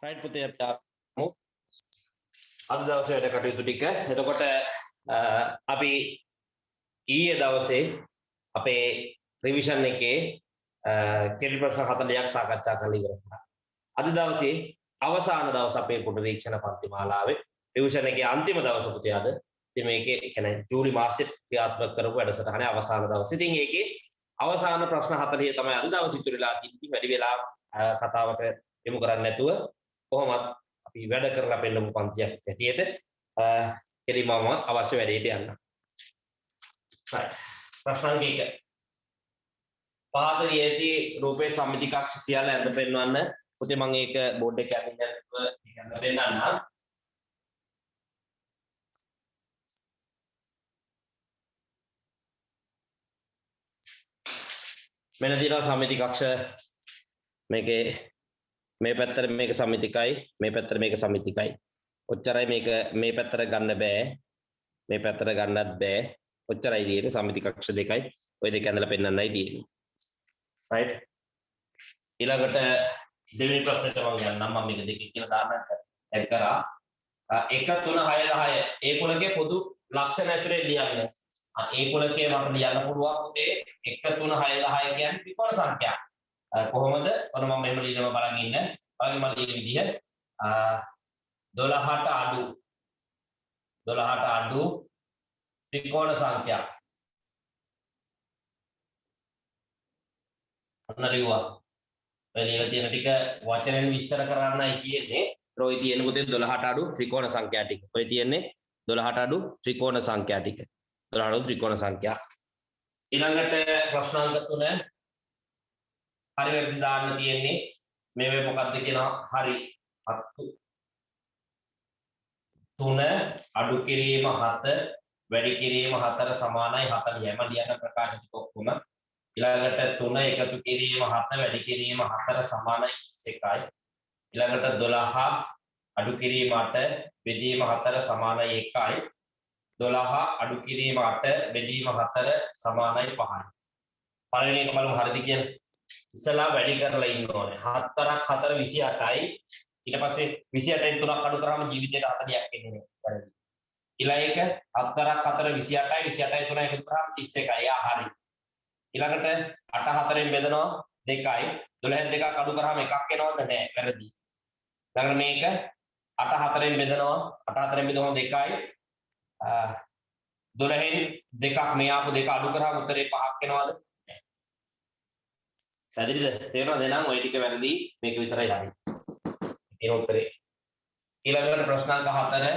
Right පුතේ අපි ආපමු අද දවසේ වැඩ කටයුතු ටික. එතකොට අපි ඊයේ දවසේ අපේ රිවිෂන් එකේ කෙටි ප්‍රශ්න 40ක් සාකච්ඡා කරලා ඉවර කරා. අද දවසේ අවසාන දවස අපේ පුනරීක්ෂණ පන්ති මාලාවේ රිවිෂන් එකේ අන්තිම දවස පුතේ අද. ඉතින් මේකේ කියන්නේ ජූලි මාසෙත් ක්‍රියාත්මක කරපු වැඩසටහනේ අවසාන දවසේ. ඉතින් ඒකේ අවසාන ප්‍රශ්න 40 තමයි අද දවසේ ඉතුරුලා තියෙන්නේ. වැඩි වෙලා කතාවට යොමු කරන්නේ නැතුව කොහොමත් අපි වැඩ කරලා පෙන්නමු පන්තියක් හැටියට කෙලිමම අවශ්‍ය වැඩේට යන්න. right. ප්‍රශ්න අංක 1. පහතරියේදී රූපේ සම්මිති කක්ෂ සියල්ල ඇඳ පෙන්වන්න. පුතේ මම ඒක බෝඩ් එකේ අදින්න පෙන්නන්න. මෙන්න දිනවා සම්මිති කක්ෂ මේකේ මේ පැත්තට මේක සම්මිතිකයි මේ පැත්තට මේක සම්මිතිකයි. ඔච්චරයි මේක මේ පැත්තට ගන්න බෑ. මේ පැත්තට ගන්නත් බෑ. ඔච්චරයි තියෙන්නේ සම්මිති කක්ෂ දෙකයි. ওই දෙක ඇඳලා පෙන්නන්නයි තියෙන්නේ. right. ඊළඟට දෙවෙනි ප්‍රශ්නෙට මම යන්නම්. මම මේක දෙකේ කියලා දාන්න ඇඩ් කරා. 1 3 6 10 ඒකුලකේ පොදු ලක්ෂණ ඇතුලේ ලියන්න. ඒකුලකේ මට ලියන්න පුළුවන් උදේ 1 3 6 10 කියන්නේ ත්‍රිකෝණ සංඛ්‍යා. කොහොමද? ඔන්න මම මෙහෙම ලියනවා බලන් ඉන්න. බලන්න මම ලියන විදිහ 12ට අඩු ත්‍රිකෝණ සංඛ්‍යා. ඔන්න ලියුවා. මේ ලියලා තියෙන ටික වචනෙන් විස්තර කරන්නයි කියන්නේ. ඔය තියෙන පොතේ 12ට අඩු ත්‍රිකෝණ සංඛ්‍යා ටික. ඔය තියෙන්නේ 12ට අඩු ත්‍රිකෝණ සංඛ්‍යා ටික. 12ට අඩු ත්‍රිකෝණ සංඛ්‍යා. ඊළඟට ප්‍රශ්නාංක 3 හරි වැරදි දාන්න තියෙන්නේ මේ මොකක්ද කියනවා හරි 3 අඩු කිරීම 7 වැඩි කිරීම 4 සමානයි 40. මම ලියන ප්‍රකාශ ටික ඔක්කොම ඊළඟට 3 එකතු කිරීම 7 වැඩි කිරීම 4 සමානයි 21යි. ඊළඟට 12 අඩු කිරීම 8 බෙදීම 4 සමානයි 1යි. 12 අඩු කිරීම 8 බෙදීම 4 සමානයි 5යි. පළවෙනි එක බලමු හරිද කියලා. ඉස්සලා වැඩි කරලා ඉන්න ඕනේ. 4ක් 4 28යි. ඊට පස්සේ 28න් 3ක් අඩු කරාම ජීවිතේට 40ක් එන්නේ නැහැ. ඊළඟ එක 4ක් 4 28යි 28යි 3 එකතු කරාම 31යි. යා හරි. ඊළඟට 8 4ෙන් බෙදනවා 2යි. 12න් 2ක් අඩු කරාම එකක් එනවද නැහැ. වැරදි. ඊළඟට මේක 8 4ෙන් බෙදනවා 8 4ෙන් බෙදුවම 2යි. 12න් 2ක් මේ ආපු 2 අඩු කරාම උත්තරේ 5ක් එනවද? පැහැදිලිද? තේරෙනවද? එහෙනම් ওই ටික වැරදි. මේක විතරයි හරි. ඒ උත්තරේ. ඊළඟට ප්‍රශ්නාංක 4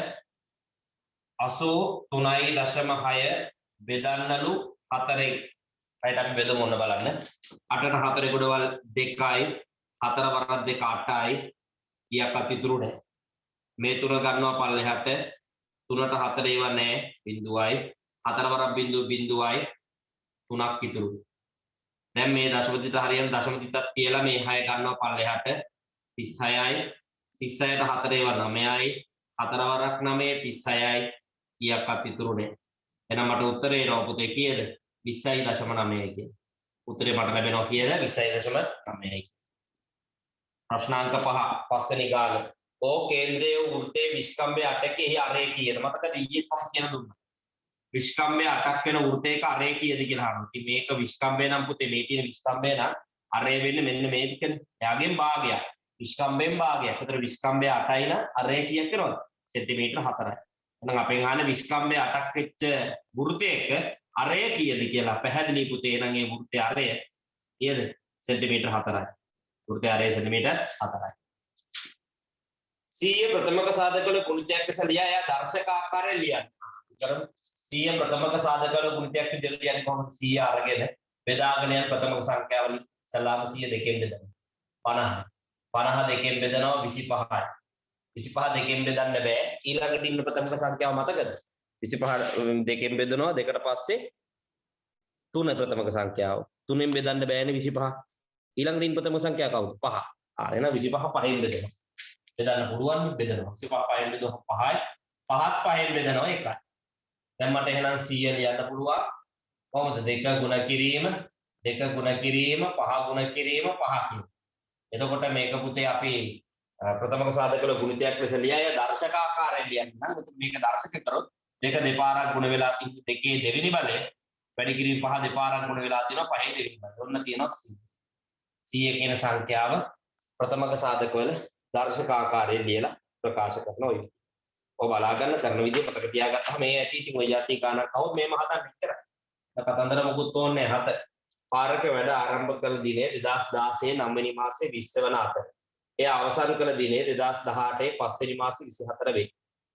83.6 බෙදන්නලු 4යි. right අපි බෙදමු ඔන්න බලන්න. 8ට 4 ගොඩවල් 2යි. 4 වරක් 2 8යි. කීයක් අතිතුරු නැහැ. මේ තුන ගන්නවා පල්ලෙහාට. 3ට 4 ඒව නැහැ. බිඳුවයි. 4 වරක් බිඳුව බිඳුවයි. 3ක් ඉතුරු. දැන් මේ දශමතිත හරියන දශමතිතත් කියලා මේ 6 ගන්නවා පල්ලෙහාට 36යි 36ට 4 ඒවා 9යි 4 වරක් 9 36යි කීයක් අතිතුරුනේ එහෙනම් මට උත්තරේ එනවා පුතේ කීයද 20.9 කියන උත්තරේ මට ලැබෙනවා කීයද 20.9යි ප්‍රශ්නාංක 5 පස්වෙනි ගාන ඕ කේන්ද්‍රයේ වෘත්තයේ විස්කම්භය 8කෙහි අරේ කීයද මතකද ඊයේ පස් කියලා දුන්නා විස්කම්භය 8ක් වෙන වෘත්තයක අරේ කීයද කියලා අහනවා. ඉතින් මේක විස්කම්භය නම් පුතේ මේ තියෙන විස්කම්භය නම් අරේ වෙන්නේ මෙන්න මේ ටිකනේ. එයාගෙන් භාගයක්. විස්කම්භයෙන් භාගයක්. ඒතර විස්කම්භය 8යි නම් අරේ කීයක් වෙනවද? සෙන්ටිමීටර 4යි. එහෙනම් අපෙන් අහන්නේ විස්කම්භය 8ක් වෙච්ච වෘත්තයක අරේ කීයද කියලා. පැහැදිලි පුතේ. එහෙනම් ඒ වෘත්තයේ අරේ කීයද? සෙන්ටිමීටර 4යි. වෘත්තයේ අරේ සෙන්ටිමීටර 4යි. සීයේ ප්‍රථමක සාධකවල ගුණිතයක් ලෙස ලියා එයා දර්ශක ආකාරයෙන් ලියන්න. කරමු. 100 ප්‍රථමක සාධකවල ගුණිතයක් විදිහට ලියන්නේ කොහොමද 100 අරගෙන බෙදාගෙන යන ප්‍රථමක සංඛ්‍යාවලින් සලාම 100 දෙකෙන් බෙදනවා 50 50 දෙකෙන් බෙදනවා 25යි 25 දෙකෙන් බෙදන්න බෑ ඊළඟට ඉන්න ප්‍රථමක සංඛ්‍යාව මතකද 25 දෙකෙන් බෙදනවා දෙකට පස්සේ 3 ප්‍රථමක සංඛ්‍යාව 3ෙන් බෙදන්න බෑනේ 25 ඊළඟට ඉන්න ප්‍රථමක සංඛ්‍යාව කවුද 5 එහෙනම් 25 5ෙන් බෙදනවා බෙදන්න පුළුවන් බෙදනවා 25 5ෙන් බෙදුවා 5යි 5ත් 5ෙන් බෙදනවා 1යි දැන් මට එහෙනම් 100 ලියන්න පුළුවන් කොහොමද 2 ගුණ කිරීම 5 ගුණ කිරීම 5 කියන. එතකොට මේක පුතේ අපි ප්‍රථමක සාධක වල ගුණිතයක් ලෙස ලියය දර්ශකාකාරයෙන් ලියන්න නම් මේක දර්ශක කරොත් දෙක දෙපාරක් ගුණ වෙලා තිබු දෙකේ දෙවෙනි බලය වැඩි කිරීම පහ දෙපාරක් ගුණ වෙලා තියෙනවා පහේ දෙවෙනි බලය. ඔන්න තියෙනවා 100 කියන සංඛ්‍යාව ප්‍රථමක සාධක වල දර්ශකාකාරයෙන් ලියලා ප්‍රකාශ කරන ඔය. ඔය බලා ගන්න කරන විදිය මතක තියාගත්තාම මේ ඇටි ඉතින් ඔය යටි ගානක් આવොත් මේම හදන්න ඉච්චරයි. කතන්දර මොකුත් ඕනේ නැහැ. 7 පාරක වැඩ ආරම්භ කළ දිනේ 2016 9 වෙනි මාසේ 20 වන අතර. එය අවසන් කළ දිනේ 2018 5 වෙනි මාසේ 24 වෙනි.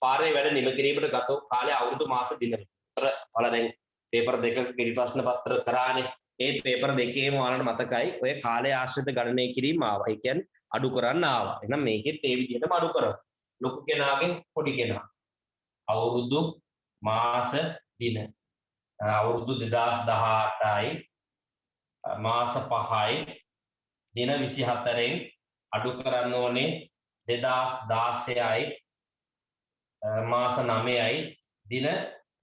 පාරේ වැඩ නිම කිරීමට ගත වූ කාලය අවුරුදු මාස දින. ඔයාලා දැන් පේපර් දෙකක කිරි ප්‍රශ්න පත්‍ර කරානේ. ඒ පේපර් දෙකේම ඔයාලට මතකයි ඔය කාලය ආශ්‍රිත ගණනය කිරීම ආවා. ඒ කියන්නේ අඩු කරන්න ආවා. එහෙනම් මේකෙත් ඒ විදිහටම අඩු කරමු. ලොකු කෙනාගෙන් පොඩි කෙනා. අවුරුදු මාස දින. අවුරුදු 2018යි මාස 5යි දින 24න් අඩු කරන්න ඕනේ 2016යි මාස 9යි දින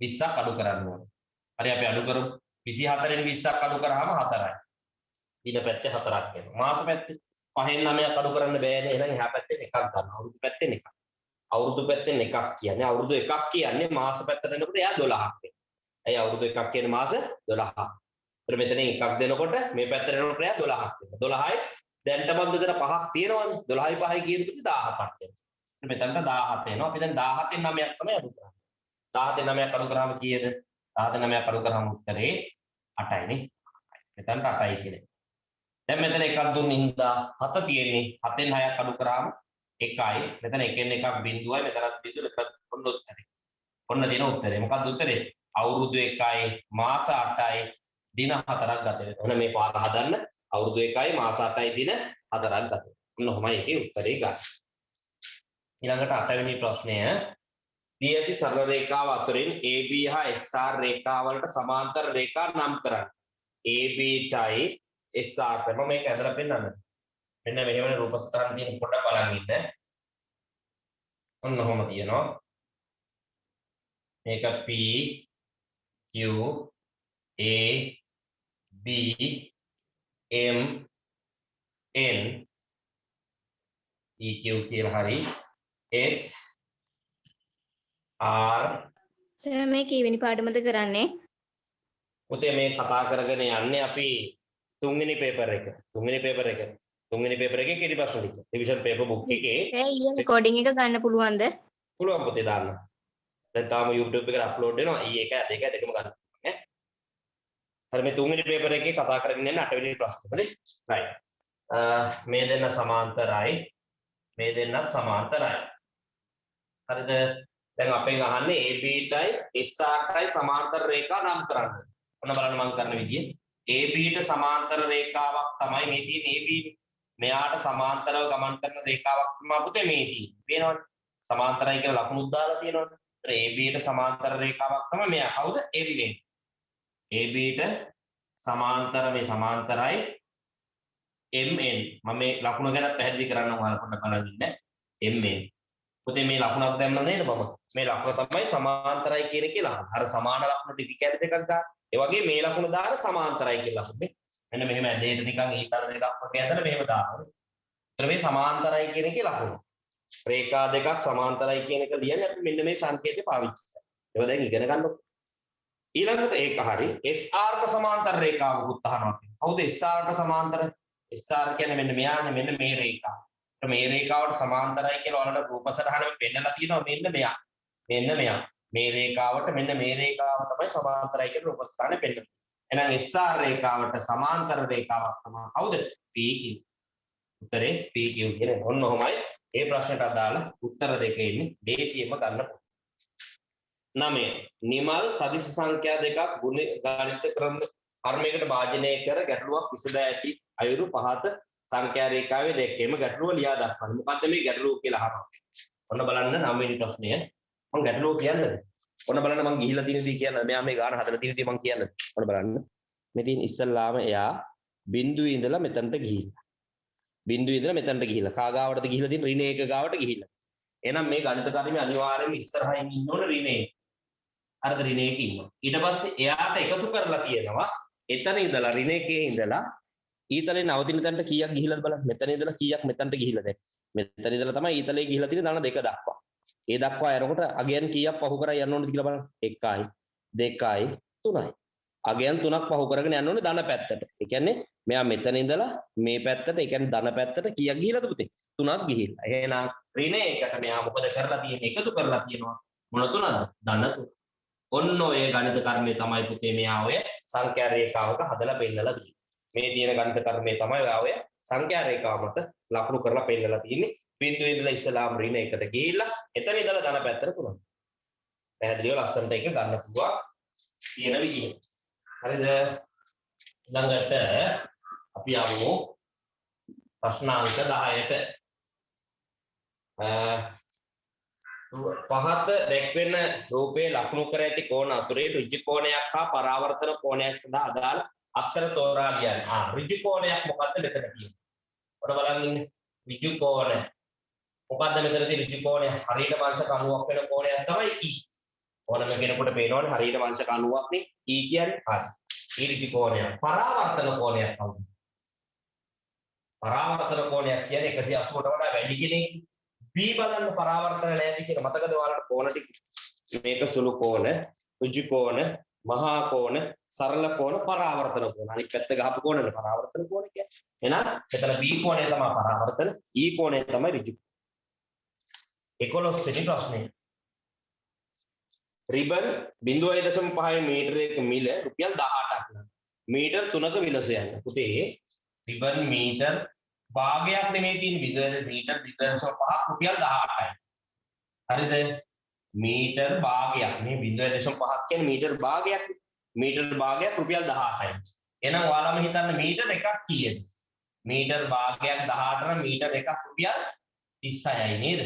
20ක් අඩු කරන්න ඕනේ. හරි අපි අඩු කරමු 24න් 20ක් අඩු කරාම 4යි. දින පැත්තේ 4ක් වෙනවා. මාස පැත්තේ 5න් 9ක් අඩු කරන්න බෑනේ. එහෙනම් එහා පැත්තෙන් එකක් ගන්න. අවුරුදු පැත්තෙන් එකක්. අවුරුදු පැත්තෙන් එකක් කියන්නේ අවුරුදු එකක් කියන්නේ මාස පැත්තට එනකොට එයා 12ක් වෙනවා. ඇයි අවුරුදු එකක් කියන්නේ මාස 12ක්. ඒතර මෙතන එකක් දෙනකොට මේ පැත්තට එනකොට එයා 12ක් වෙනවා. 12යි දැන්ටම මෙතන 5ක් තියෙනවානේ. 12යි 5යි කියන විදිහට 17ක් වෙනවා. මෙතනට 17 එනවා. අපි දැන් 17න් 9ක් තමයි අඩු කරන්නේ. 17න් 9ක් අඩු කරාම කීයද? 17න් 9ක් අඩු කරාම උත්තරේ 8යි නේ. මෙතනට 8යි කියන්නේ. දැන් මෙතන එකක් දුන්නින් හින්දා 7 තියෙන්නේ. 7න් 6ක් අඩු කරාම 1යි. මෙතන එකෙන් එකක් බිඳුවයි. මෙතනත් බිඳුව මෙතන ඔන්න උත්තරේ. ඔන්න දින උත්තරේ. මොකක්ද උත්තරේ? අවුරුදු 1යි මාස 8යි දින 4ක් ගත වෙනවා. ඔන්න මේ පාර හදන්න අවුරුදු 1යි මාස 8යි දින 4ක් ගත වෙනවා. ඔන්න ඔහමයි ඒකේ උත්තරේ ගන්න. ඊළඟට 8 වෙනි ප්‍රශ්නය දී ඇති සරල රේඛාව අතරින් AB හා SR රේඛාව වලට සමාන්තර රේඛා නම් කරන්න. AB ටයි SR මම මේක ඇදලා පෙන්නන්න. මෙන්න මෙහෙමනේ රූප සටහන් තියෙන පොඩ්ඩක් බලන් ඉන්න. ඔන්න ඔහම තියෙනවා. මේක P Q A B M N E Q කියලා හරි S R සර් මේ කීවෙනි පාඩමද කරන්නේ? පුතේ මේ කතා කරගෙන යන්නේ අපි තුන්වෙනි පේපර් එක. තුන්වෙනි පේපර් එකේ කෙටි ප්‍රශ්න ටික. රිවිෂන් පේපර් බුක් එකේ ඒ ඊයේ රෙකෝඩින් එක ගන්න පුළුවන්ද? පුළුවන් පුතේ දාන්න. දැන් තාම YouTube එකට අප්ලෝඩ් වෙනවා. ඊ1 2 දෙකම ගන්න. ඈ. හරි මේ තුන්වෙනි පේපර් එකේ කතා කරගෙන යන 8 වෙනි ප්‍රශ්න. හරි. right. මේ දෙන්න සමාන්තරයි. මේ දෙන්නත් සමාන්තරයි. හරිද? දැන් අපෙන් අහන්නේ AB ටයි SR ටයි සමාන්තර රේඛා නම් කරන්න. ඔන්න බලන්න මම කරන විදිය. AB ට සමාන්තර රේඛාවක් තමයි මේ තියෙන AB. මෙයාට සමාන්තරව ගමන් කරන රේඛාවක් තමයි පුතේ මේ තියෙන්නේ. පේනවද? සමාන්තරයි කියලා ලකුණුත් දාලා තියෙනවනේ. AB ට සමාන්තර රේඛාවක් තමයි මෙයා. කවුද? MN. AB ට සමාන්තර මේ සමාන්තරයි MN. මම මේ ලකුණ ගැන පැහැදිලි කරන්න ඕන පොඩ්ඩක් බලන්න ඉන්න. MN. පුතේ මේ ලකුණක් දැම්ම නේද මම? මේ ලකුණ තමයි සමාන්තරයි කියන එක ලකුණ. අර සමාන ලකුණ ටික කැඩ දෙකක් ගන්න. ඒ වගේ මේ ලකුණ දාන සමාන්තරයි කියලා ලකුණ. මෙන්න මෙහෙම ඇදේට නිකන් ඊතර දෙකක් වගේ ඇදලා මෙහෙම දානවා. ඒතර මේ සමාන්තරයි කියන එකේ ලකුණ. රේඛා දෙකක් සමාන්තරයි කියන එක ලියන්නේ අපි මෙන්න මේ සංකේතය පාවිච්චි කරලා. ඒක දැන් ඉගෙන ගන්නකො. ඊළඟට ඒක හරි SR ට සමාන්තර රේඛාවකුත් අහනවා. කවුද SR ට සමාන්තර? SR කියන්නේ මෙන්න මෙයානේ මෙන්න මේ රේඛාව. මේ රේඛාවට සමාන්තරයි කියලා ඔයාලට රූප සටහනෙ පෙන්නලා තියෙනවා මෙන්න මෙයා. මෙන්න මෙයා. මේ රේඛාවට මෙන්න මේ රේඛාව තමයි සමාන්තරයි කියලා රූප සටහනෙ පෙන්නන්නේ. එහෙනම් SR රේඛාවට සමාන්තර රේඛාවක් තමයි කවුද? PQ. උත්තරේ PQ කියන්නේ ඔන්න ඔහමයි. ඒ ප්‍රශ්නට අදාළ උත්තර දෙක ඉන්නේ දේශියෙම ගන්න පුළුවන්. 9 නිමල් සදිශ සංඛ්‍යා දෙකක් ගණිත කර්මයකට භාජනය කර ගැටලුවක් විසඳා ඇති අයුරු පහත සංඛ්‍යා රේඛාවේ දෙකේම ගැටලුව ලියා දක්වන්න. මොකද්ද මේ ගැටලුව කියලා අහනවා. ඔන්න බලන්න 9 වෙනි ප්‍රශ්නය. මම ගැටලුව කියන්නද? ඔන්න බලන්න මම ගිහිලා තියෙන දේ කියන්න. මෙයා මේ ගාන හදලා තියෙන දේ මම කියන්නද? ඔන්න බලන්න. මෙතන ඉස්සල්ලාම එයා බිඳුවේ ඉඳලා මෙතනට ගිහිල්ලා. බිඳුවේ ඉඳලා මෙතනට ගිහිල්ලා. කා ගාවටද ගිහිලා තියෙන ඍණ 1 ගාවට ගිහිල්ලා. එහෙනම් මේ ගණිත කර්මයේ අනිවාර්යයෙන්ම ඉස්සරහින් ඉන්න ඕන ඍණ 1. අරද ඍණ 1 ඉන්නවා. ඊට පස්සේ එයාට එකතු කරලා තියෙනවා එතන ඉඳලා ඍණ 1 ඉඳලා ඊතලේ නවතින තැනට කීයක් ගිහිලාද බලන්න. මෙතන ඉඳලා කීයක් මෙතනට ගිහිලාද? මෙතන ඉඳලා තමයි ඊතලේ ගිහිලා තියෙන දන 2 දක්වා. ඒ දක්වා යනකොට අගයන් කීයක් පහු කරලා යන්න ඕනද කියලා බලන්න. 1යි 2යි 3යි. අගයන් 3ක් පහු කරගෙන යන්න ඕනේ ධන පැත්තට. ඒ කියන්නේ මෙයා මෙතන ඉඳලා මේ පැත්තට, ඒ කියන්නේ ධන පැත්තට කීයක් ගිහිලාද පුතේ? 3ක් ගිහිල්ලා. එහෙනම් ඍණ එකකට මෙයා මොකද කරලා තියෙන්නේ? එකතු කරලා තියෙනවා. මොන තුනද? ධන 3. ඔන්න ඔය ගණිත කර්මය තමයි පුතේ මෙයා ඔය සංඛ්‍යා රේඛාවක හදලා පෙන්නලා තියෙන්නේ. මේ තියෙන ගණිත කර්මය තමයි ඔය සංඛ්‍යා රේඛාව මත ලකුණු කරලා පෙන්නලා තියෙන්නේ. බිඳුවේ ඉඳලා ඉස්සලාම් ඍණ එකට ගිහිල්ලා එතන ඉඳලා ධන පැත්තට 3ක්. පැහැදිලිව ලස්සනට එක ගන්න පුළුවන් තියෙන විදිහ. හරිද? ළඟට අපි යමු ප්‍රශ්නාංක 10ට. පහත දැක්වෙන රූපයේ ලකුණු කර ඇති කෝණ අතුරේ ඍජු කෝණයක් හා පරාවර්තන කෝණයක් සඳහා අදාළ අක්ෂර තෝරා ගන්න. ඍජු කෝණයක් මොකක්ද මෙතන තියෙන්නේ? ඔන්න බලන්න ඉන්න. ඍජු කෝණ. මොකක්ද මෙතන තියෙන ඍජු කෝණය? හරියට වංශක 90ක් වෙන කෝණයක් තමයි E. ඕනම කෙනෙකුට පේනවනේ හරියට වංශක 90ක් නේ E කියන්නේ. හරි. ඒ ඍජු කෝණය. පරාවර්තන කෝණයක් කවුද? පරාවර්තන කෝණයක් කියන්නේ 180ට වඩා වැඩි කෙනෙක්. B බලන්න පරාවර්තන නැති කියලා මතකද ඔයාලට කෝණ ටික? මේක සුළු කෝණ, ඍජු කෝණ, මහා කෝණ, සරල කෝණ, පරාවර්තන කෝණ. අනිත් පැත්ත ගහපු කෝණනේ පරාවර්තන කෝණ කියන්නේ. එහෙනම් එතන B කෝණය තමයි පරාවර්තන, E කෝණය තමයි ඍජු. 11 වෙනි ප්‍රශ්නේ. රිබන් 0.5 මීටරයක මිල රුපියල් 18ක් නම් මීටර් 3ක විලස යන. පුතේ රිබන් මීටර් භාගයක් නෙමෙයි තියෙන්නේ මීටර් 0.5 රුපියල් 18යි. හරිද? මීටර් භාගයක්. මේ 0.5ක් කියන්නේ මීටර් භාගයක්. මීටර් භාගයක් රුපියල් 18යි. එහෙනම් ඔයාලම හිතන්න මීටර් එකක් කීයද? මීටර් භාගයක් 18 නම් මීටර් එකක් රුපියල් 36යි නේද?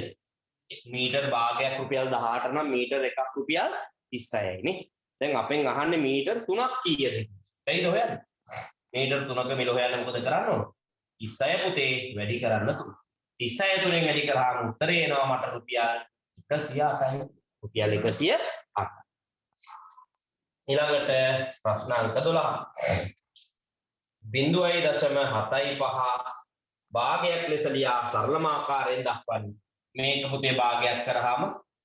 මීටර් භාගයක් රුපියල් 18 නම් මීටර් එකක් රුපියල් 36යි නේ. දැන් අපෙන් අහන්නේ මීටර් 3ක් කීයද? එයිද හොයන්න. මීටර් 3ක මිල හොයන්න මොකද කරන්න ඕන? 36 පුතේ වැඩි කරන්න 3. 36 තුනෙන් වැඩි කරාම උත්තරේ එනවා මට රුපියල් 108යි. රුපියල් 108. ඊළඟට ප්‍රශ්න අංක 12. 0.75 භාගයක් ලෙස ලියා සරලම ආකාරයෙන් දක්වන්න. මේක පුතේ භාගයක් කරාම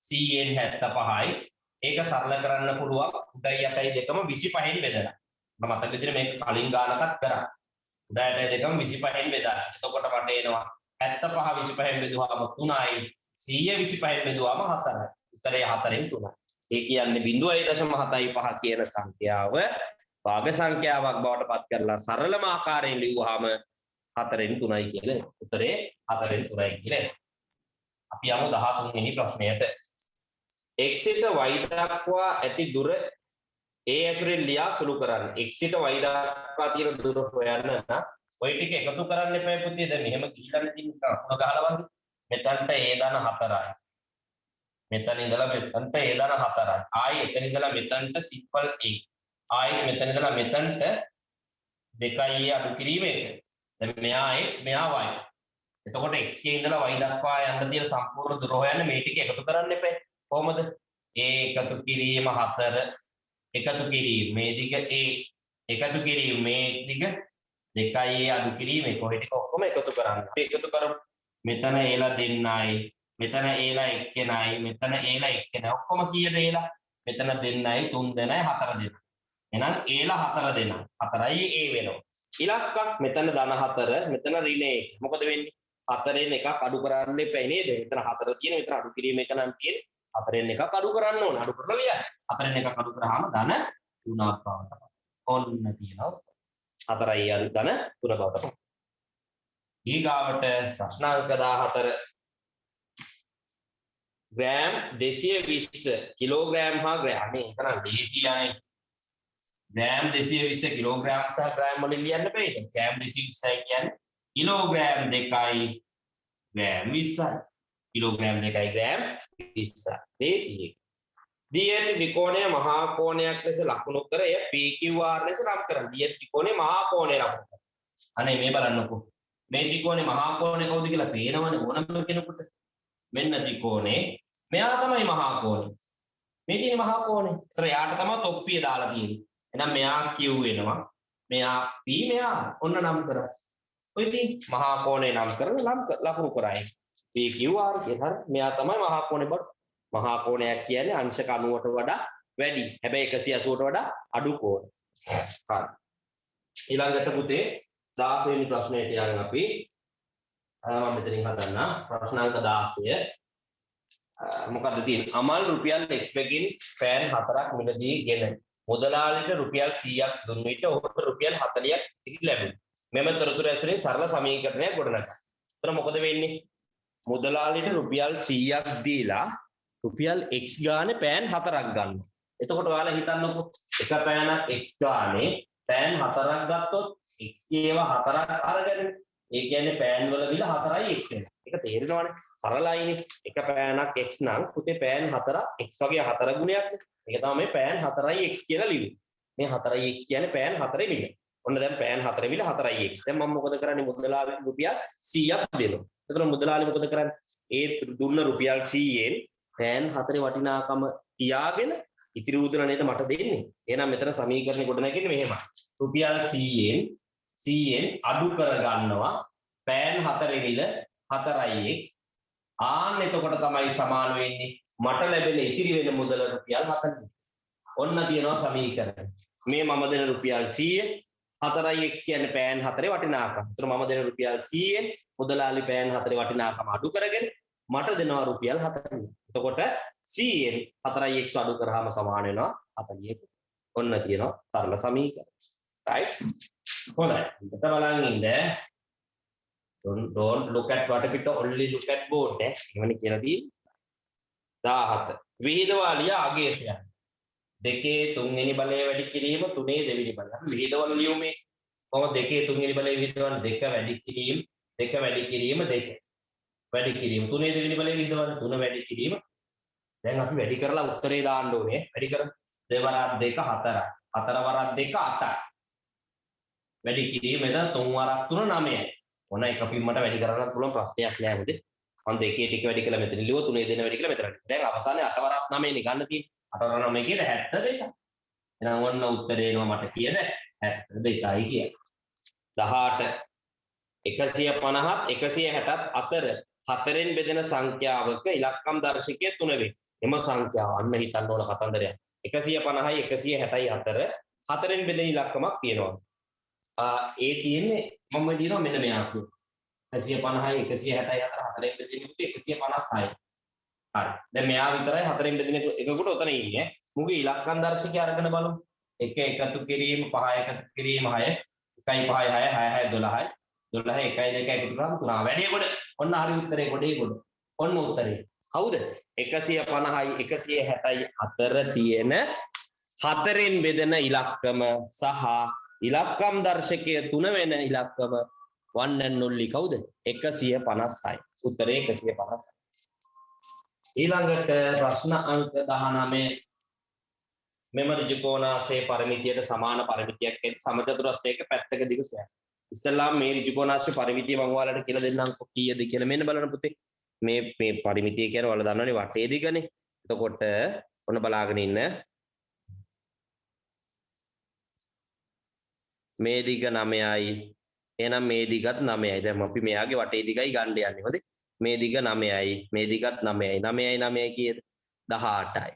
100න් 75යි. ඒක සරල කරන්න පුළුවන් උඩයි යටයි දෙකම 25න් බෙදලා. මම මතක විදිහට මේක කලින් ගානකත් කරා. උඩයි යටයි දෙකම 25න් බෙදලා. එතකොට මට එනවා 75 25න් බෙදුවාම 3යි. 100 25න් බෙදුවාම 4යි. උත්තරේ 4න් 3යි. ඒ කියන්නේ 0.75 කියන සංඛ්‍යාව භාග සංඛ්‍යාවක් බවට පත් කරලා සරලම ආකාරයෙන් ලියුවාම 4න් 3යි කියලා. උත්තරේ 4න් 3යි කියලා. අපි යමු 13 වෙනි ප්‍රශ්නයට. x සිට y දක්වා ඇති දුර a ඇසුරෙන් ලියා සුළු කරන්න. x සිට y දක්වා තියෙන දුර හොයන්න නම් ඔය ටික එකතු කරන්න එපා පුතේ. දැන් මෙහෙම ගිහිල්ලා තියෙන අකුණ ගහලා වගේ. මෙතනට a ධන 4යි. මෙතන ඉඳලා මෙතනට a ධන 4යි. ආයි එතන ඉඳලා මෙතනට සිම්පල් a. ආයි මෙතන ඉඳලා මෙතනට 2යි අඩු කිරීම එක. දැන් මෙයා x මෙයා y. එතකොට x ගේ ඉඳලා y දක්වා යන්න තියෙන සම්පූර්ණ දුර හොයන්න මේ ටික එකතු කරන්න එපා. කොහොමද? a එකතු කිරීම 4 එකතු කිරීම මේ දිග a එකතු කිරීම මේ දිග 2යි අඩු කිරීම එක. ඔය ටික ඔක්කොම එකතු කරන්න. අපි එකතු කරමු. මෙතන a දෙන්නයි, මෙතන a එක්කෙනයි, මෙතන a එක්කෙනයි. ඔක්කොම කීයද a? මෙතන දෙන්නයි, 3 දෙනයි, 4 දෙනයි. එහෙනම් a 4 දෙනා. 4යි a වෙනවා. ඉලක්කක් මෙතන ධන 4, මෙතන ඍණ 1. මොකද වෙන්නේ? 4න් එකක් අඩු කරන්න එපා නේද? මෙතන 4 තියෙන, මෙතන අඩු කිරීම එක නම් තියෙන්නේ. 4න් එකක් අඩු කරන්න ඕන. අඩු කරලා ලියන්න. 4න් එකක් අඩු කරාම ධන 3ක් බවට. ඔන්න තියෙනවා. 4යි අඩු ධන 3 බවට. ඊගාවට ප්‍රශ්නාංක 14. ග්‍රෑම් 220 කිලෝග්‍රෑම් හා ග්‍රෑම්. මේ එතන දෙහිතියයි. ග්‍රෑම් 220 කිලෝග්‍රෑම් සහ ග්‍රෑම් වලින් ලියන්න බෑද? ග්‍රෑම් 220යි කියන්නේ කිලෝග්‍රෑම් 2යි ග්‍රෑම් 20යි. කිලෝග්‍රෑම් 2යි ග්‍රෑම් 20යි. දේශීය. දී ඇති ත්‍රිකෝණය මහා කෝණයක් ලෙස ලකුණු කර එය PQR ලෙස නම් කරන්න. දී ඇති ත්‍රිකෝණය මහා කෝණය ලකුණු කරන්න. අනේ මේ බලන්නකෝ. මේ ත්‍රිකෝණය මහා කෝණය කවුද කියලා පේනවනේ ඕනම කෙනෙකුට. මෙන්න ත්‍රිකෝණේ මෙයා තමයි මහා කෝණය. මේ තියෙන මහා කෝණය. ඒතර යාට තමයි තොප්පිය දාලා තියෙන්නේ. එහෙනම් මෙයා Q වෙනවා. මෙයා P මෙයා ඔන්න නම් කරා. ඔය ඉතින් මහා කෝණේ නම් කරලා ලකුණු කරයි. PQR කියලා හරි මෙයා තමයි මහා කෝණේ බඩු. මහා කෝණයක් කියන්නේ අංශක 90ට වඩා වැඩි. හැබැයි 180ට වඩා අඩු කෝණ. හරි. ඊළඟට පුතේ 16 වෙනි ප්‍රශ්නයට යන්න අපි. මම මෙතනින් හදන්න ප්‍රශ්නාංක 16. මොකද්ද තියෙන්නේ? අමල් රුපියල් x බැගින් ෆෑන් 4ක් මිලදී ගෙන මුදලාලිට රුපියල් 100ක් දුන් විට ඔහුට රුපියල් 40ක් ඉතිරි ලැබුණා. මෙම තොරතුරු ඇතුලේ සරල සමීකරණයක් ගොඩනගා. එතන මොකද වෙන්නේ? මුදලාලිට රුපියල් 100ක් දීලා රුපියල් x ගානේ පෑන් 4ක් ගන්නවා. එතකොට ඔයාලා හිතන්නකෝ එක පෑනක් x ගානේ පෑන් 4ක් ගත්තොත් x ඒවා 4ක් අරගෙන ඒ කියන්නේ පෑන් වල විල 4යි x වෙනවා. ඒක තේරෙනවනේ. සරලයිනේ. එක පෑනක් x නම් පුතේ පෑන් 4 x වගේ 4 ගුණයක්. ඒක තමයි මේ පෑන් 4යි x කියලා ලියුවේ. මේ 4යි x කියන්නේ පෑන් 4 මිල. ඔන්න දැන් පෑන් 4 මිල 4යි x. දැන් මම මොකද කරන්නේ? මුදලාලිට රුපියල් 100ක් දෙනවා. එතකොට මුදලාලි මොකද කරන්නේ? ඒ දුන්න රුපියල් 100ෙන් පෑන් 4 වටිනාකම තියාගෙන ඉතිරි උදුන නේද මට දෙන්නේ. එහෙනම් මෙතන සමීකරණය ගොඩ නැගෙන්නේ මෙහෙමයි. රුපියල් 100ෙන් අඩු කර ගන්නවා පෑන් 4 මිල 4යි x. ආන්න එතකොට තමයි සමාන වෙන්නේ මට ලැබෙන ඉතිරි වෙන මුදල රුපියල් 40. ඔන්න තියෙනවා සමීකරණය. මේ මම දෙන රුපියල් 100 4යි x කියන්නේ පෑන් 4 වටිනාකම. ඒතර මම දෙන රුපියල් 100ෙන් මුදලාලි පෑන් 4 වටිනාකම අඩු කරගෙන මට දෙනවා රුපියල් 40. එතකොට 100ෙන් 4යි x අඩු කරාම සමාන වෙනවා 40. ඔන්න තියෙනවා සරල සමීකරණය. right? හොඳයි. හිතට බලන් ඉන්න. Don't look at වටපිට, only look at board. එවනේ කියලා තියෙන්නේ. 17. විහිදවාලිය ආගේශයන්. දෙකේ තුන්වෙනි බලය වැඩි කිරීම තුනේ දෙවෙනි බලය. අපි විහිදවල ලියුමේ කොහොමද දෙකේ තුන්වෙනි බලය විහිදවන්නේ? දෙක වැඩි කිරීම, දෙක වැඩි කිරීම, දෙක වැඩි කිරීම. තුනේ දෙවෙනි බලය විහිදවන්නේ තුන වැඩි කිරීම. දැන් අපි වැඩි කරලා උත්තරේ දාන්න ඕනේ. වැඩි කරමු. 2 වරක් 2 4යි. 4 වරක් 2 8යි. වැඩි කිරීම එතන 3 වරක් 3 9යි. ඔන්න එක පිම්මට වැඩි කරන්නත් පුළුවන් ප්‍රශ්නයක් නෑ මොකද? මම දෙකේ ටික වැඩි කළා මෙතන ලියුවා තුනේ දෙන වැඩි කළා මෙතන. දැන් අවසානයේ 8 වරක් 9 නේ ගන්න තියෙන්නේ. 8 වරක් 9 කියන්නේ 72. එහෙනම් ඔන්න උත්තරේ එනවා මට කීයද? 72යි කියන. 18 150ත් 160ත් අතර 4ෙන් බෙදෙන සංඛ්‍යාවක ඉලක්කම් දර්ශකය 3 වේ. එම සංඛ්‍යාව අන්න හිතන්න ඕන කතන්දරයක්. 150යි 160යි අතර 4ෙන් බෙදෙන ඉලක්කමක් තියෙනවා. ඒ තියෙන්නේ මම දිනවා මෙන්න මෙයා කියන 150යි 160යි අතර 4ෙන් බෙදෙන එක 156යි. හරි. දැන් මෙයා විතරයි 4ෙන් බෙදෙන එකකට උතන ඉන්නේ. මුගේ ඉලක්කම් දර්ශකය අරගෙන බලමු. 1 එකතු කිරීම 5 එකතු කිරීම 6 1යි 5යි 6 6 12යි 12 1යි 2යි එකතු කරාම 3 වැඩි කොට. ඔන්න හරි උත්තරේ කොටේ කොට. ඔන්න උත්තරේ. කවුද? 150යි 160යි අතර තියෙන 4ෙන් බෙදෙන ඉලක්කම සහ ඉලක්කම් දර්ශකය 3 වෙන ඉලක්කම 1 and only කවුද? 156. උත්තරේ 156. ඊළඟට ප්‍රශ්න අංක 19 මෙම ඍජුකෝණාශ්‍රයේ පරිමිතියට සමාන පරිමිතියක් ඇති සමචතුරස්‍රයක පැත්තක දිග සොයන්න. ඉස්සෙල්ලාම මේ ඍජුකෝණාශ්‍රයේ පරිමිතිය මම ඔයාලට කියලා දෙන්නම් කීයද කියලා මෙන්න බලන්න පුතේ. මේ පරිමිතිය කියන්නේ ඔයාලා දන්නවනේ වටේ දිගනේ. එතකොට ඔන්න බලාගෙන ඉන්න. මේ දිග 9යි. එහෙනම් මේ දිගත් 9යි. දැන් අපි මෙයාගේ වටේ දිගයි ගන්න යන්නේ. හොඳේ. මේ දිග 9යි. මේ දිගත් 9යි. 9යි 9යි කීයද? 18යි.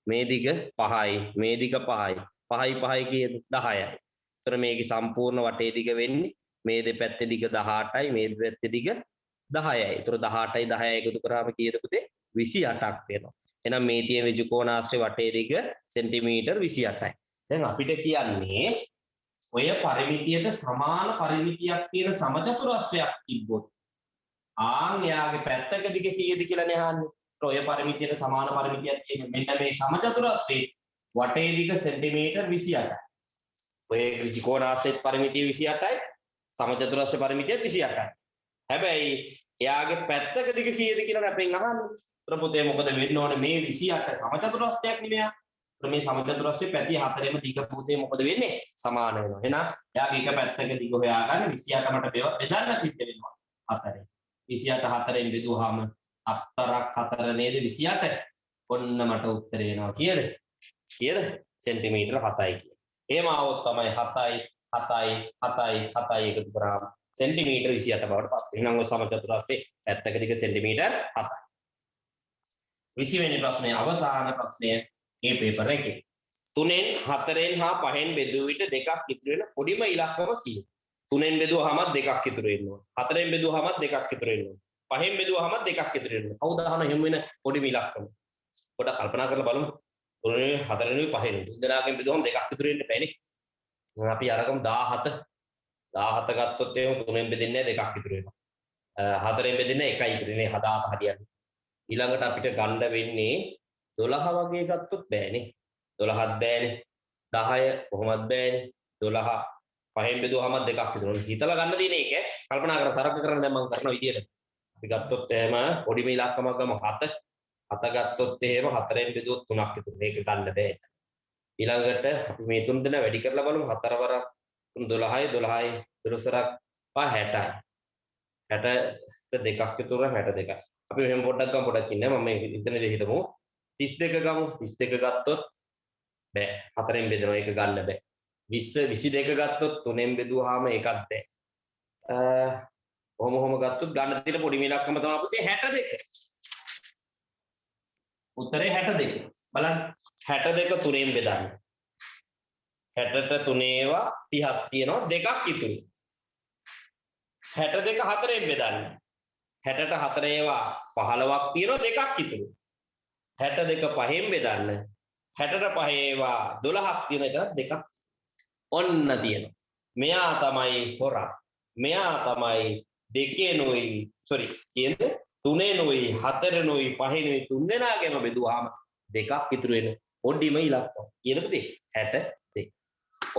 මේ දිග 5යි. මේ දිග 5යි. 5යි 5යි කීයද? 10යි. ඒතර මේකේ සම්පූර්ණ වටේ දිග වෙන්නේ මේ දෙපැත්තේ දිග 18යි. මේ දෙපැත්තේ දිග 10යි. ඒතර 18යි 10යි එකතු කරාම කීයද පුතේ? 28ක් වෙනවා. එහෙනම් මේ තියෙන ඍජුකෝණාශ්‍රයේ වටේ දිග සෙන්ටිමීටර් 28යි. දැන් අපිට කියන්නේ ඔය පරිමිතියට සමාන පරිමිතියක් තියෙන සමචතුරස්‍රයක් තිබ්බොත් ආන් එයාගේ පැත්තක දිග කීයද කියලානේ අහන්නේ. ඔය පරිමිතියට සමාන පරිමිතියක් තියෙන මෙන්න මේ සමචතුරස්‍රයේ වටේ දිග සෙන්ටිමීටර් 28යි. ඔය ත්‍රිකෝණාශ්‍රයේ පරිමිතිය 28යි සමචතුරස්‍රයේ පරිමිතිය 28යි. හැබැයි එයාගේ පැත්තක දිග කීයද කියලා අපෙන් අහන්නේ. ඒතර පුතේ මොකද වෙන්න ඕනේ මේ 28 සමචතුරස්‍රයක් නෙමෙයි. මේ සමචතුරස්‍රයේ පැති 4ෙම දිග පුතේ මොකද වෙන්නේ? සමාන වෙනවා. එහෙනම් එයාගේ එක පැත්තක දිග හොයාගන්න 28 මට බෙදන්න සිද්ධ වෙනවා 4. 28 4ෙන් බෙදුවාම 4 නේද 28. ඔන්න මට උත්තරේ එනවා කීයද? කීයද? සෙන්ටිමීටර 7යි කියලා. එහෙම આવොත් තමයි 7යි 7යි 7යි 7යි එකතු කරාම සෙන්ටිමීටර් 28 බවට පත් වෙනවා. එහෙනම් ඔය සමචතුරාර්ථයේ පැත්තක දිග සෙන්ටිමීටර් 7යි. 20 වෙනි ප්‍රශ්නය අවසාන ප්‍රශ්නය මේ පේපර් එකේ. 3න් 4න් හා 5න් බෙදුව විට දෙකක් ඉතුරු වෙන පොඩිම ඉලක්කම කීයද? 3න් බෙදුවාම දෙකක් ඉතුරු වෙනවා. 4න් බෙදුවාම දෙකක් ඉතුරු වෙනවා. 5න් බෙදුවාම දෙකක් ඉතුරු වෙනවා. කවුද අහන එහෙම වෙන පොඩිම ඉලක්කම? පොඩ්ඩක් කල්පනා කරලා බලමු. 3න් 4න් 5න් දෙදෙනාගෙන් බෙදුවාම දෙකක් ඉතුරු වෙන්න බෑනේ. අපි අරගමු 17. 17 ගත්තොත් එහෙම 3න් බෙදෙන්නේ දෙකක් ඉතුරු වෙනවා. 4න් බෙදෙන්නේ එකයි ඉතුරු වෙන්නේ. 17 හරියන්නේ. ඊළඟට අපිට ගන්න වෙන්නේ 12 වගේ ගත්තොත් බෑනේ. 12ත් බෑනේ. 10 කොහොමත් බෑනේ. 12 5න් බෙදුවාම දෙකක් ඉතුරු වෙනවා. හිතලා ගන්න තියෙන එක කල්පනා කරලා තරක කරන්න දැන් මම කරන විදියට. අපි ගත්තොත් එහෙම පොඩිම ඉලක්කමක් ගමු 7. 7 ගත්තොත් එහෙම 4න් බෙදුවොත් 3ක් ඉතුරු. මේක ගන්න බෑ. ඊළඟට අපි මේ තුන් දෙනා වැඩි කරලා බලමු. 4 වරක් 12යි 12යි 12ක් 60යි. 60ට දෙකක් ඉතුරු 62යි. අපි මෙහෙම පොඩ්ඩක් ගමු පොඩ්ඩක් ඉන්න මම මේ ඉතනදී හිතමු 32 ගමු 32 ගත්තොත් බෑ 4න් බෙදනවා ඒක ගන්න බෑ 20 22 ගත්තොත් 3න් බෙදුවාම ඒකත් බෑ කොහොම ගත්තොත් ගන්න තියෙන පොඩි ඉලක්කම තමයි පුතේ 62 උත්තරේ 62 බලන්න 62 3න් බෙදන්න 60ට 3 ඒවා 30ක් තියෙනවා දෙකක් ඉතුරු 62 4න් බෙදන්න 60ට 4 ඒවා 15ක් තියෙනවා දෙකක් ඉතුරු 62 5න් බෙදන්න 60ට 5 ඒවා 12ක් තියෙන එතන දෙකක් ඔන්න තියෙනවා මෙයා තමයි හොරා මෙයා තමයි දෙකේනොයි කියන්නේ 3ෙනොයි 4ෙනොයි 5ෙනොයි තුන් දෙනාගෙම බෙදුවාම දෙකක් ඉතුරු වෙන පොඩිම ඉලක්කම කීයද පුතේ 62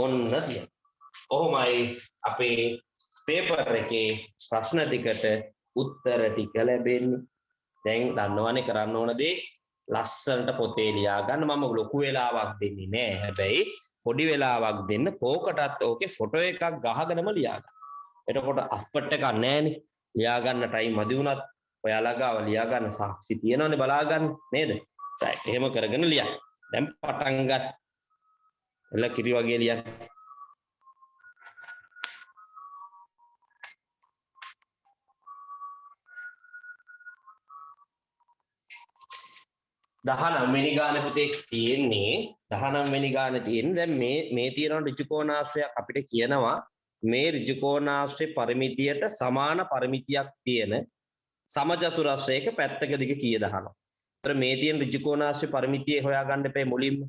ඔන්න තියෙනවා කොහොමයි අපේ පේපර් එකේ ප්‍රශ්න ටිකට උත්තර ටික ලැබෙන්නේ දැන් දන්නවනේ කරන්න ඕන දේ ලස්සනට පොතේ ලියා ගන්න මම ලොකු වෙලාවක් දෙන්නේ නෑ හැබැයි පොඩි වෙලාවක් දෙන්න කෝකටත් ඕකේ ෆොටෝ එකක් ගහගෙනම ලියා ගන්න. එතකොට අප්පට් එකක් නෑනේ ලියා ගන්න ටයිම් මදි වුණත් ඔයාලා ගාව ලියා ගන්න සාක්ෂි තියෙනවනේ බලා ගන්න නේද? රයිට් එහෙම කරගෙන ලියන්න. දැන් පටන් ගන්න. එළ කිරි වගේ ලියන්න. දහනම් වෙනි ගාන පුතේ තියෙන්නේ 19 වෙනි ගාන තියෙන්නේ දැන් මේ තියෙන ඍජුකෝණාශ්‍රයක් අපිට කියනවා මේ ඍජුකෝණාශ්‍රේ පරිමිතියට සමාන පරිමිතියක් තියෙන සමචතුරස්‍රයක පැත්තක දිග කීයද අහනවා. ඒතර මේ තියෙන ඍජුකෝණාශ්‍රේ පරිමිතිය හොයාගන්න එපේ මුලින්ම.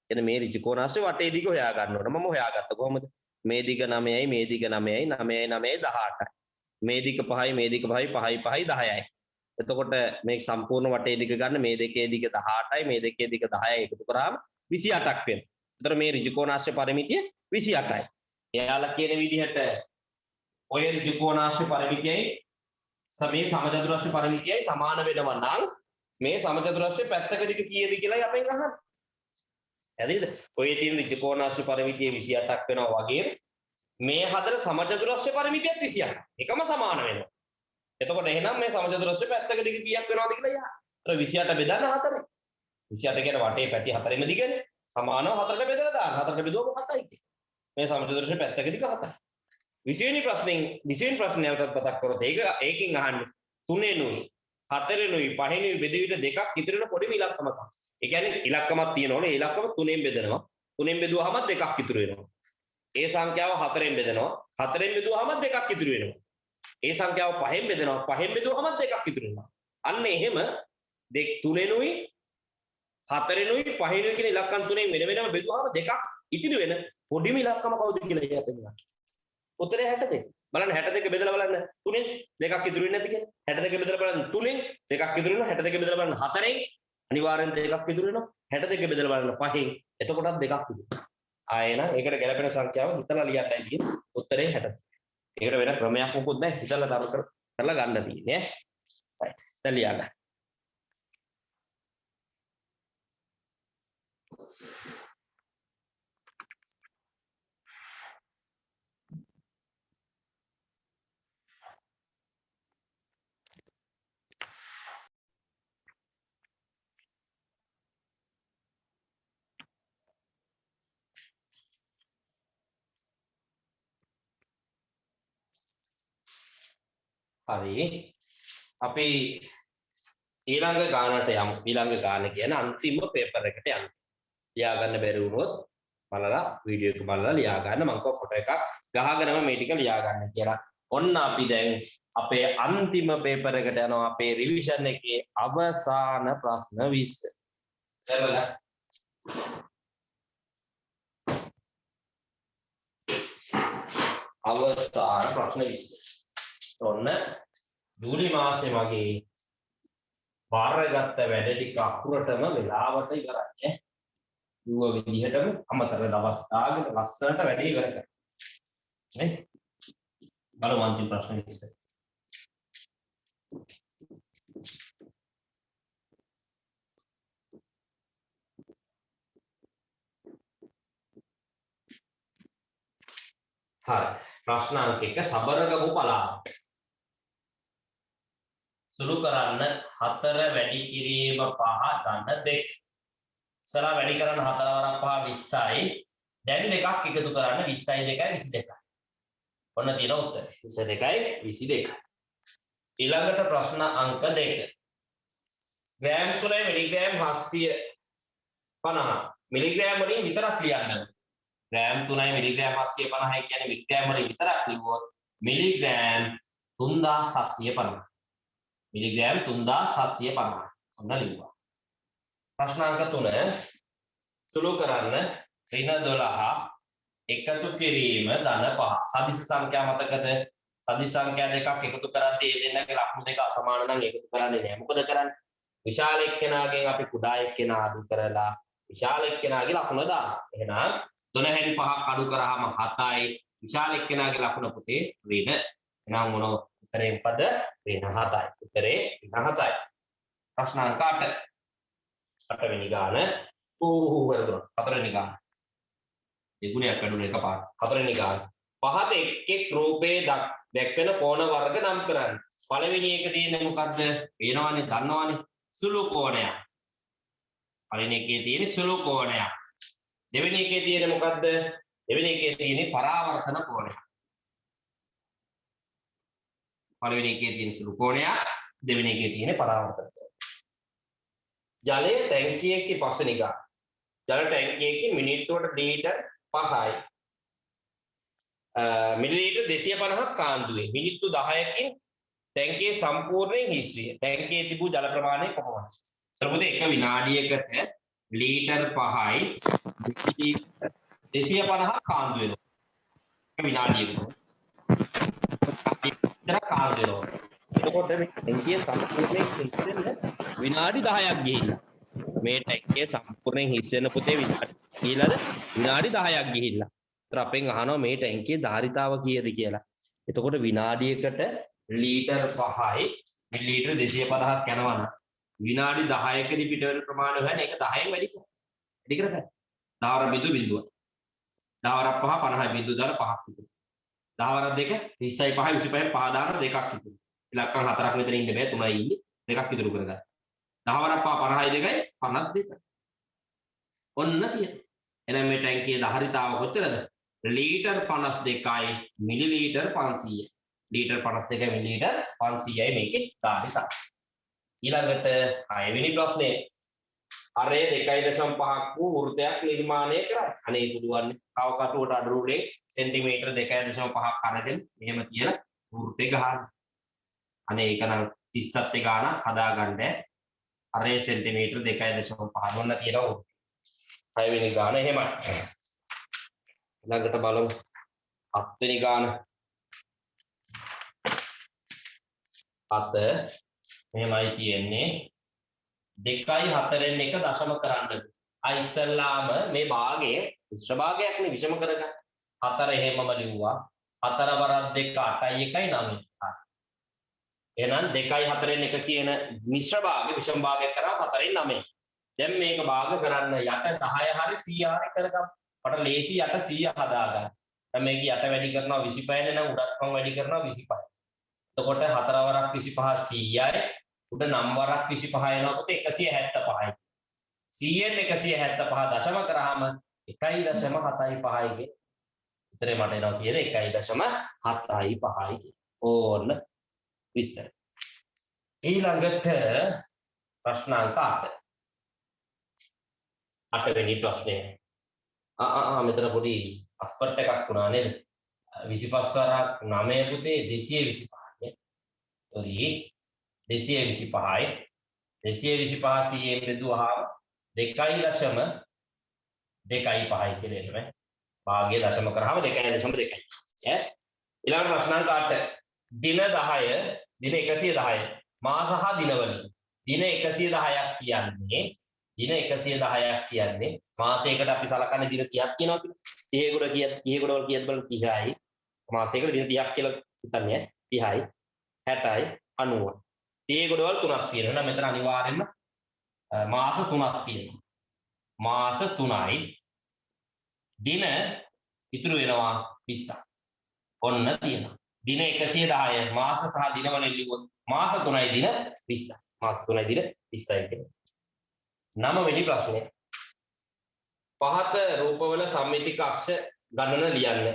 එන මේ ඍජුකෝණාශ්‍රේ වටේ දිග හොයාගන්න ඕන. මම හොයාගත්තා කොහොමද? මේ දිග 9යි මේ දිග 9යි 9යි 9යි 18යි. මේ දිග 5යි මේ දිග 5යි 5යි 5යි 10යි. එතකොට මේක සම්පූර්ණ වටේ දිග ගන්න මේ දෙකේ දිග 18යි මේ දෙකේ දිග 10යි එකතු කරාම 28ක් වෙනවා. එතකොට මේ ඍජුකෝණාශ්‍රය පරිමිතිය 28යි. එයාලා කියන විදිහට ඔය ඍජුකෝණාශ්‍රය පරිමිතියයි මේ සමචතුරාශ්‍රය පරිමිතියයි සමාන වෙනවා නම් මේ සමචතුරාශ්‍රය පැත්තක දිග කීයද කියලායි අපෙන් අහන්නේ. හරිද? ඔය තියෙන ඍජුකෝණාශ්‍රය පරිමිතිය 28ක් වෙනවා වගේ මේ හතර සමචතුරාශ්‍රය පරිමිතියත් 28ක්. එකම සමාන වෙනවා. එතකොට එහෙනම් මේ සමචතුරස්‍රය පැත්තක දිග කීයක් වෙනවද කියලා යහන. අර 28 බෙදන්න 4. 28 කියන්නේ වටේ පැති 4ෙම දිගනේ. සමානව 4ට බෙදලා දාන්න. 4ට බෙදුවම 7යි කියන්නේ. මේ සමචතුරස්‍රය පැත්තක දිග 7යි. 20 වෙනි ප්‍රශ්නේ නැවතත් මතක් කරොත් ඒකෙන් අහන්නේ 3ෙනුයි 4ෙනුයි 5ෙනුයි බෙදවිට දෙකක් ඉතුරු වෙන පොඩිම ඉලක්කමක්. ඒ කියන්නේ ඉලක්කමක් තියෙනවනේ. ඒ ඉලක්කම 3ෙන් බෙදනවා. 3ෙන් බෙදුවාම දෙකක් ඉතුරු වෙනවා. ඒ සංඛ්‍යාව 4ෙන් බෙදනවා. 4ෙන් බෙදුවාම දෙකක් ඉතුරු වෙනවා. ඒ සංඛ්‍යාව 5ෙන් බෙදනවා 5ෙන් බෙදුවම දෙකක් ඉතුරු වෙනවා. අන්න එහෙම 3ෙනුයි 4ෙනුයි 5ෙනුයි කියන ඉලක්කම් තුනෙන් වෙන වෙනම බෙදුවම දෙකක් ඉතිරි වෙන පොඩිම ඉලක්කම කවුද කියලා හිතන්න. උත්තරය 62. බලන්න 62 බෙදලා බලන්න 3ෙන් දෙකක් ඉතුරු වෙන්නේ නැති කියලා. 62 බෙදලා බලන්න 3ෙන් දෙකක් ඉතුරු වෙනවා. 62 බෙදලා බලන්න 4ෙන් අනිවාර්යෙන් දෙකක් ඉතුරු වෙනවා. 62 බෙදලා බලන්න 5ෙන් එතකොටත් දෙකක් ඉතුරු. ආයෙන ඒකට ගැලපෙන සංඛ්‍යාව හිතලා ලියන්නයි තියෙන්නේ. උත්තරේ 62. ඒකට වෙන ක්‍රමයක් මොකුත් නැහැ හිතලා තර කරලා ගන්න තියෙන්නේ ඈ රයිට් දැන් ලියන්න හරි අපි ඊළඟ ගානට යමු. ඊළඟ ගාන කියන අන්තිම පේපර් එකට යමු. ලියා ගන්න බැරි වුණොත් බලලා වීඩියෝ එක බලලා ලියා ගන්න. මම කව ෆොටෝ එකක් ගහගෙනම මේ ටික ලියා ගන්න කියලා. ඔන්න අපි දැන් අපේ අන්තිම පේපර් එකට යනවා. අපේ රිවිෂන් එකේ අවසාන ප්‍රශ්න 20. සරලයි. අවසාන ප්‍රශ්න 20. ඔන්න ජූලි මාසේ මගේ බාරගත්ත වැඩ ටික අකුරටම වෙලාවට ඉවරයි. ඌව විදිහටම අමතර දවස් දාගෙන ලස්සනට වැඩේ ඉවර කරා. නේ? බලමු අන්තිම ප්‍රශ්න 20. හරි. ප්‍රශ්න අංක 1 සබරගමු පලාත. සුළු කරන්න 4 වැඩි කිරීම 5 ගන්න 2. සලා වැඩි කරන්න 4 වරක් 5 20යි. දැන් දෙකක් එකතු කරන්න 20යි 2යි 22යි. ඔන්න තියෙන උත්තරය 22යි 22යි. ඊළඟට ප්‍රශ්න අංක 2. ග්‍රෑම් 3යි මිලිග්‍රෑම් 750 මිලිග්‍රෑම් වලින් විතරක් ලියන්න. ග්‍රෑම් 3යි මිලිග්‍රෑම් 750යි කියන්නේ මිලිග්‍රෑම් වලින් විතරක් ලිව්වොත් මිලිග්‍රෑම් 3750. මිලිග්‍රෑම් 3750. ඔන්න ලිව්වා. ප්‍රශ්න අංක 3 සුළු කරන්න ඍණ 12 එකතු කිරීම ධන 5. සදිශ සංඛ්‍යා මතකද? සදිශ සංඛ්‍යා දෙකක් එකතු කරද්දී ඒ දෙන්නගේ ලක්ෂණ දෙක අසමාන නම් එකතු කරන්නේ නැහැ. මොකද කරන්නේ? විශාල එක්කෙනාගෙන් අපි කුඩා එක්කෙනා අඩු කරලා විශාල එක්කෙනාගේ ලකුණ දානවා. එහෙනම් 12 5ක් අඩු කරාම 7යි. විශාල එක්කෙනාගේ ලකුණ පුතේ ඍණ. එහෙනම් මොන උත්තරේ මොකද? ඍණ 7යි. උත්තරේ ඍණ 7යි. ප්‍රශ්න අංක 8. 8 වෙනි ගාන. වැරදුනා. 4 වෙනි ගාන. දෙගුණයක් අඩුනේ එකපාරට. 4 වෙනි ගාන. පහත එක් රූපේ දැක්වෙන කෝණ වර්ග නම් කරන්න. පළවෙනි එක තියෙන්නේ මොකද්ද? පේනවනේ, දන්නවනේ. සුළු කෝණයක්. පළවෙනි එකේ තියෙන්නේ සුළු කෝණයක්. දෙවෙනි එකේ තියෙන්නේ මොකද්ද? දෙවෙනි එකේ තියෙන්නේ පරාවර්තන කෝණයක්. පළවෙනි එකේ තියෙන සුළු කෝණයක්, දෙවෙනි එකේ තියෙන්නේ පරාවර්තන කෝණයක්. ජලයේ ටැංකියකේ පස්වෙනි ගාන. ජල ටැංකියකේ මිනිත්තුවට ලීටර් 5යි. මිලිලීටර් 250ක් කාන්දුවේ. මිනිත්තු 10කින් ටැංකිය සම්පූර්ණයෙන් හිස් විය. ටැංකියේ තිබූ ජල ප්‍රමාණය කොපමණද? සරපොතේ එක විනාඩියකට ලීටර් 5යි මිලිලීටර් 250ක් කාන්දු වෙනවා. එක විනාඩියකට. කාන්දු වෙනවා. එතකොට මේ ටැංකිය සම්පූර්ණයෙන් හිස් වෙන්න විනාඩි 10ක් ගිහිල්ලා. මේ ටැංකිය සම්පූර්ණයෙන් හිස් වෙන පුතේ විනාඩි 10ක් ගිහිල්ලා. ඒතර අපෙන් අහනවා මේ ටැංකියේ ධාරිතාව කීයද කියලා. එතකොට විනාඩියකට ලීටර් 5යි මිලිලීටර් 250ක් යනවා නම් විනාඩි 10කදී පිට වෙන ප්‍රමාණය හොයන්න ඒක 10න් වැඩි කරන්න. වැඩි කරගන්න. 10 වර බිඳු බිඳුව. 10 වරක් 5 50යි බිඳු දාලා 5ක් විතර. 10 වරක් 2 20යි 5යි 25යි 5 දාන දෙකක් විතර. ඉලක්කම් 4ක් විතර ඉන්න බෑ 3යි ඉන්නේ. දෙකක් ඉතුරු කරගන්න. 10 වරක් 5 50යි 2යි 52. ඔන්න තියෙන. එහෙනම් මේ ටැංකියේ ධාරිතාව කොච්චරද? ලීටර් 52යි මිලිලීටර් 500යි. ලීටර් 52යි මිලිලීටර් 500යි මේකේ ධාරිතාව. ඊළඟට 6 වෙනි ප්‍රශ්නේ. අරය 2.5ක් වූ වෘත්තයක් නිර්මාණය කරන්න. අනේ පුළුවන් කව කටුවට අඩුරුලේ සෙන්ටිමීටර් 2.5ක් අරගෙන මෙහෙම කියලා වෘත්තේ ගහන්න. අනේ ඒක නම් 37 ගානක් හදාගන්න. අරය සෙන්ටිමීටර් 2.5 වොන්න තියෙනවා. 6 වෙනි ගාන එහෙමයි. ළඟට බලමු 7 වෙනි ගාන. 7 මෙහෙමයි තියෙන්නේ 2යි 4න් 1 දශම කරන්න. ඉස්සල්ලාම මේ භාගයේ මිශ්‍ර භාගයක් නේ විෂම කරගන්න. 4 එහෙමම ලිව්වා. 4 වරක් 2 8යි 1යි 9යි. එහෙනම් 2යි 4න් 1 කියන මිශ්‍ර භාගය විෂම භාගයක් කරාම 4න් 9යි. දැන් මේක භාග කරන්න යට 10 හරි 100 හරි කරගමු. මට ලේසි යට 100 හදාගන්න. දැන් මේක යට වැඩි කරනවා 25 නේ නම් උඩත් මම වැඩි කරනවා 25. එතකොට 4 වරක් 25 100යි. උඩ 9 වරක් 25 එනවා පුතේ 175යි. 100න් 175 දශම කරාම 1.75යි කිය. උත්තරේ මට එනවා කියලා 1.75යි කිය. ඕන්න විස්තර. ඊළඟට ප්‍රශ්න අංක 8. 8 වෙනි ප්‍රශ්නය. මෙතන පොඩි අස්පට් එකක් වුණා නේද? 25 වරක් 9 පුතේ 225 නේ. sorry 225යි 225 100ෙන් බෙදුවාම 2.25 කියලා එන්නේ. භාගය දශම කරාම 2.2. ඈ ඊළඟ ප්‍රශ්න අංක 8. දින 10 දින 110 මාස හා දිනවලින් දින 110ක් කියන්නේ මාසයකට අපි සලකන්නේ දින 30ක් කියනවා කියලා. 30 ගොඩ කීයද බලන්න 30යි. මාසයකට දින 30ක් කියලා හිතන්නේ 30යි 60යි 90යි. 30 ගොඩවල් 3ක් තියෙනවා. මෙතන අනිවාර්යෙන්ම මාස 3ක් තියෙනවා. මාස 3යි දින ඉතුරු වෙනවා 20ක්. ඔන්න තියෙනවා. දින 110 මාස සහ දිනවල ලියුවොත් මාස 3යි දින 20ක්. මාස 3යි දින 20යි කියන්නේ. 9 වෙනි ප්‍රශ්නය. පහත රූපවල සම්මිතික අක්ෂ ගණන ලියන්න.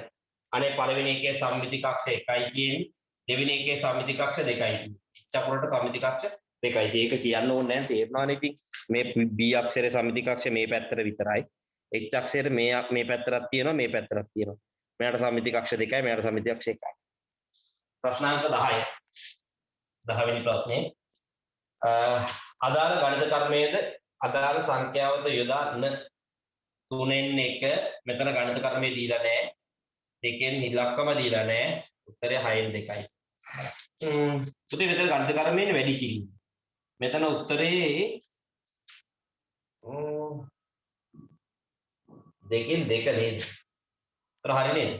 අනේ පළවෙනි එකේ සම්මිතික අක්ෂ 1යි කියන්නේ. දෙවෙනි එකේ සම්මිතික අක්ෂ 2යි කියන්නේ. චක්‍රවලට සම්මිතික අක්ෂ 2යි. ඒක කියන්න ඕනේ නැහැ තේරෙනවනේ ඉතින්. මේ B අක්ෂරයේ සම්මිතික අක්ෂ මේ පැත්තට විතරයි. H අක්ෂරයේ මේ පැත්තටත් තියෙනවා මේ පැත්තටත් තියෙනවා. මෙයාට සම්මිතික අක්ෂ 2යි මෙයාට සම්මිතික අක්ෂ 1යි. ප්‍රශ්නාංක 10. 10 වෙනි ප්‍රශ්නේ. අදාළ ගණිත කර්මයේද අදාළ සංඛ්‍යාවත යොදාන්න 3න් 1 මෙතන ගණිත කර්මයේ දීලා නැහැ. 2න් ඉලක්කම දීලා නැහැ. උත්තරය 6න් 2යි. පුතේ මෙතන ගණිත කර්මයේ වැඩි කිරීම. මෙතන උත්තරේ 2න් 2 නේද? උත්තර හරි නේද?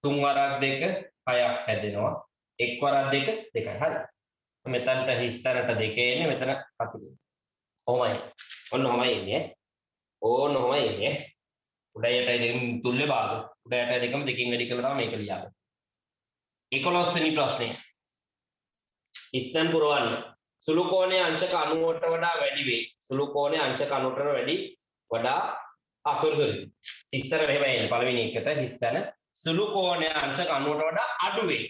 3 වරක් 2 6ක් හැදෙනවා. 1 වරක් 2 2යි. හරි. මෙතනට හිස්තරට 2 එන්නේ මෙතන කපුලේ. ඔහොමයි. ඔන්න ඔහොමයි එන්නේ. ඕන ඔහොමයි එන්නේ. උඩ යටයි දෙකම තුල්ලේ භාග. උඩ යටයි දෙකම දෙකින් වැඩි කළා තමයි මේක ලියන්නේ. 11 වෙනි ප්‍රශ්නය. ඉස්තන් පුරවන්න. සුළු කෝණයේ අංශක 90ට වඩා වැඩි වේ. සුළු කෝණයේ අංශක 90ට වඩා අසුරුසුරු. ඉස්තර මෙහෙම එන්නේ. පළවෙනි එකට හිස්තන සුළු කෝණයේ අංශක 90ට වඩා අඩු වේ.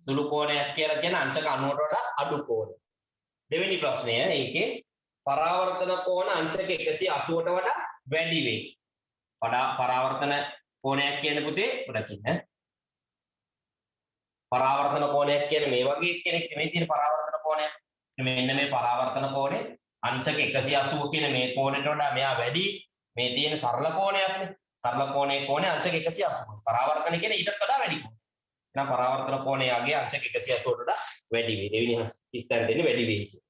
සුළු කෝණයක් කියලා කියන අංශක 90ට වඩා අඩු කෝණ. දෙවෙනි ප්‍රශ්නය ඒකේ පරාවර්තන කෝණ අංශක 180ට වඩා වැඩි වේ. පරාවර්තන කෝණයක් කියන්නේ පුතේ උඩකින් පරාවර්තන කෝණයක් කියන්නේ මේ වගේ කෙනෙක් නෙමෙයි තියෙන පරාවර්තන කෝණයක්. මෙන්න මේ පරාවර්තන කෝණය අංශක 180 කියන මේ කෝණයට වඩා මෙයා වැඩි. මේ තියෙන සරල කෝණයක්නේ. සරල කෝණයේ අංශක 180. පරාවර්තන කියන්නේ ඊටත් වඩා වැඩි කෝණයක්. එහෙනම් පරාවර්තන කෝණයගේ අංශක 180ට වඩා වැඩි වේ. දෙවෙනි ස්ථානට දෙන්නේ වැඩි වේ.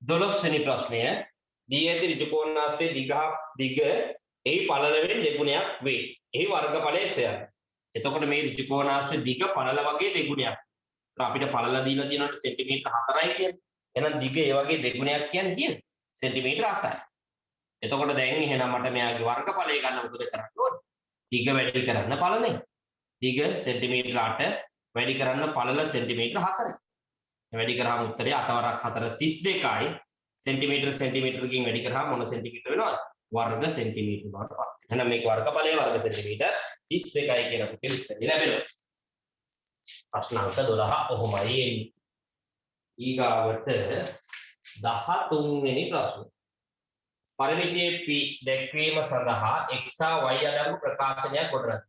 12 වෙනි ප්‍රශ්නය. දී ඇති ඍජු කෝණාශ්‍රයේ දිග එහි පළල වෙන දෙගුණයක් වේ. එහි වර්ගඵලය සොයන්න. එතකොට මේ ඍජු කෝණාශ්‍රයේ දිග පළල වගේ දෙගුණයක්. අපිට පළල දීලා තියෙනවා සෙන්ටිමීටර 4යි කියන්නේ. එහෙනම් දිග ඒ වගේ දෙගුණයක් කියන්නේ සෙන්ටිමීටර 8යි. එතකොට දැන් එහෙනම් මට මෙයාගේ වර්ගඵලය ගන්න මොකද කරන්න ඕනේ? දිග වැඩි කරන්න පළලනේ. දිග සෙන්ටිමීටර 8 වැඩි කරන්න පළල සෙන්ටිමීටර 4යි. වැඩි කරාම උත්තරය 8 වරක් 4 32යි. සෙන්ටිමීටරකින් වැඩි කරාම මොන සෙන්ටිමීටර වෙනවද? වර්ග සෙන්ටිමීටර බවට පත් වෙනවා. එහෙනම් මේක වර්ගඵලය වර්ග සෙන්ටිමීටර 32යි කියන පුතේ උත්තරය ලැබෙනවා. ප්‍රශ්න අංක 12 ඔහොමයි එන්නේ. ඊගාවට 13 වෙනි ප්‍රශ්න. පරිමිතියේ P දැක්වීම සඳහා x හා y අඩංගු ප්‍රකාශනයක් ගොඩනගන්න.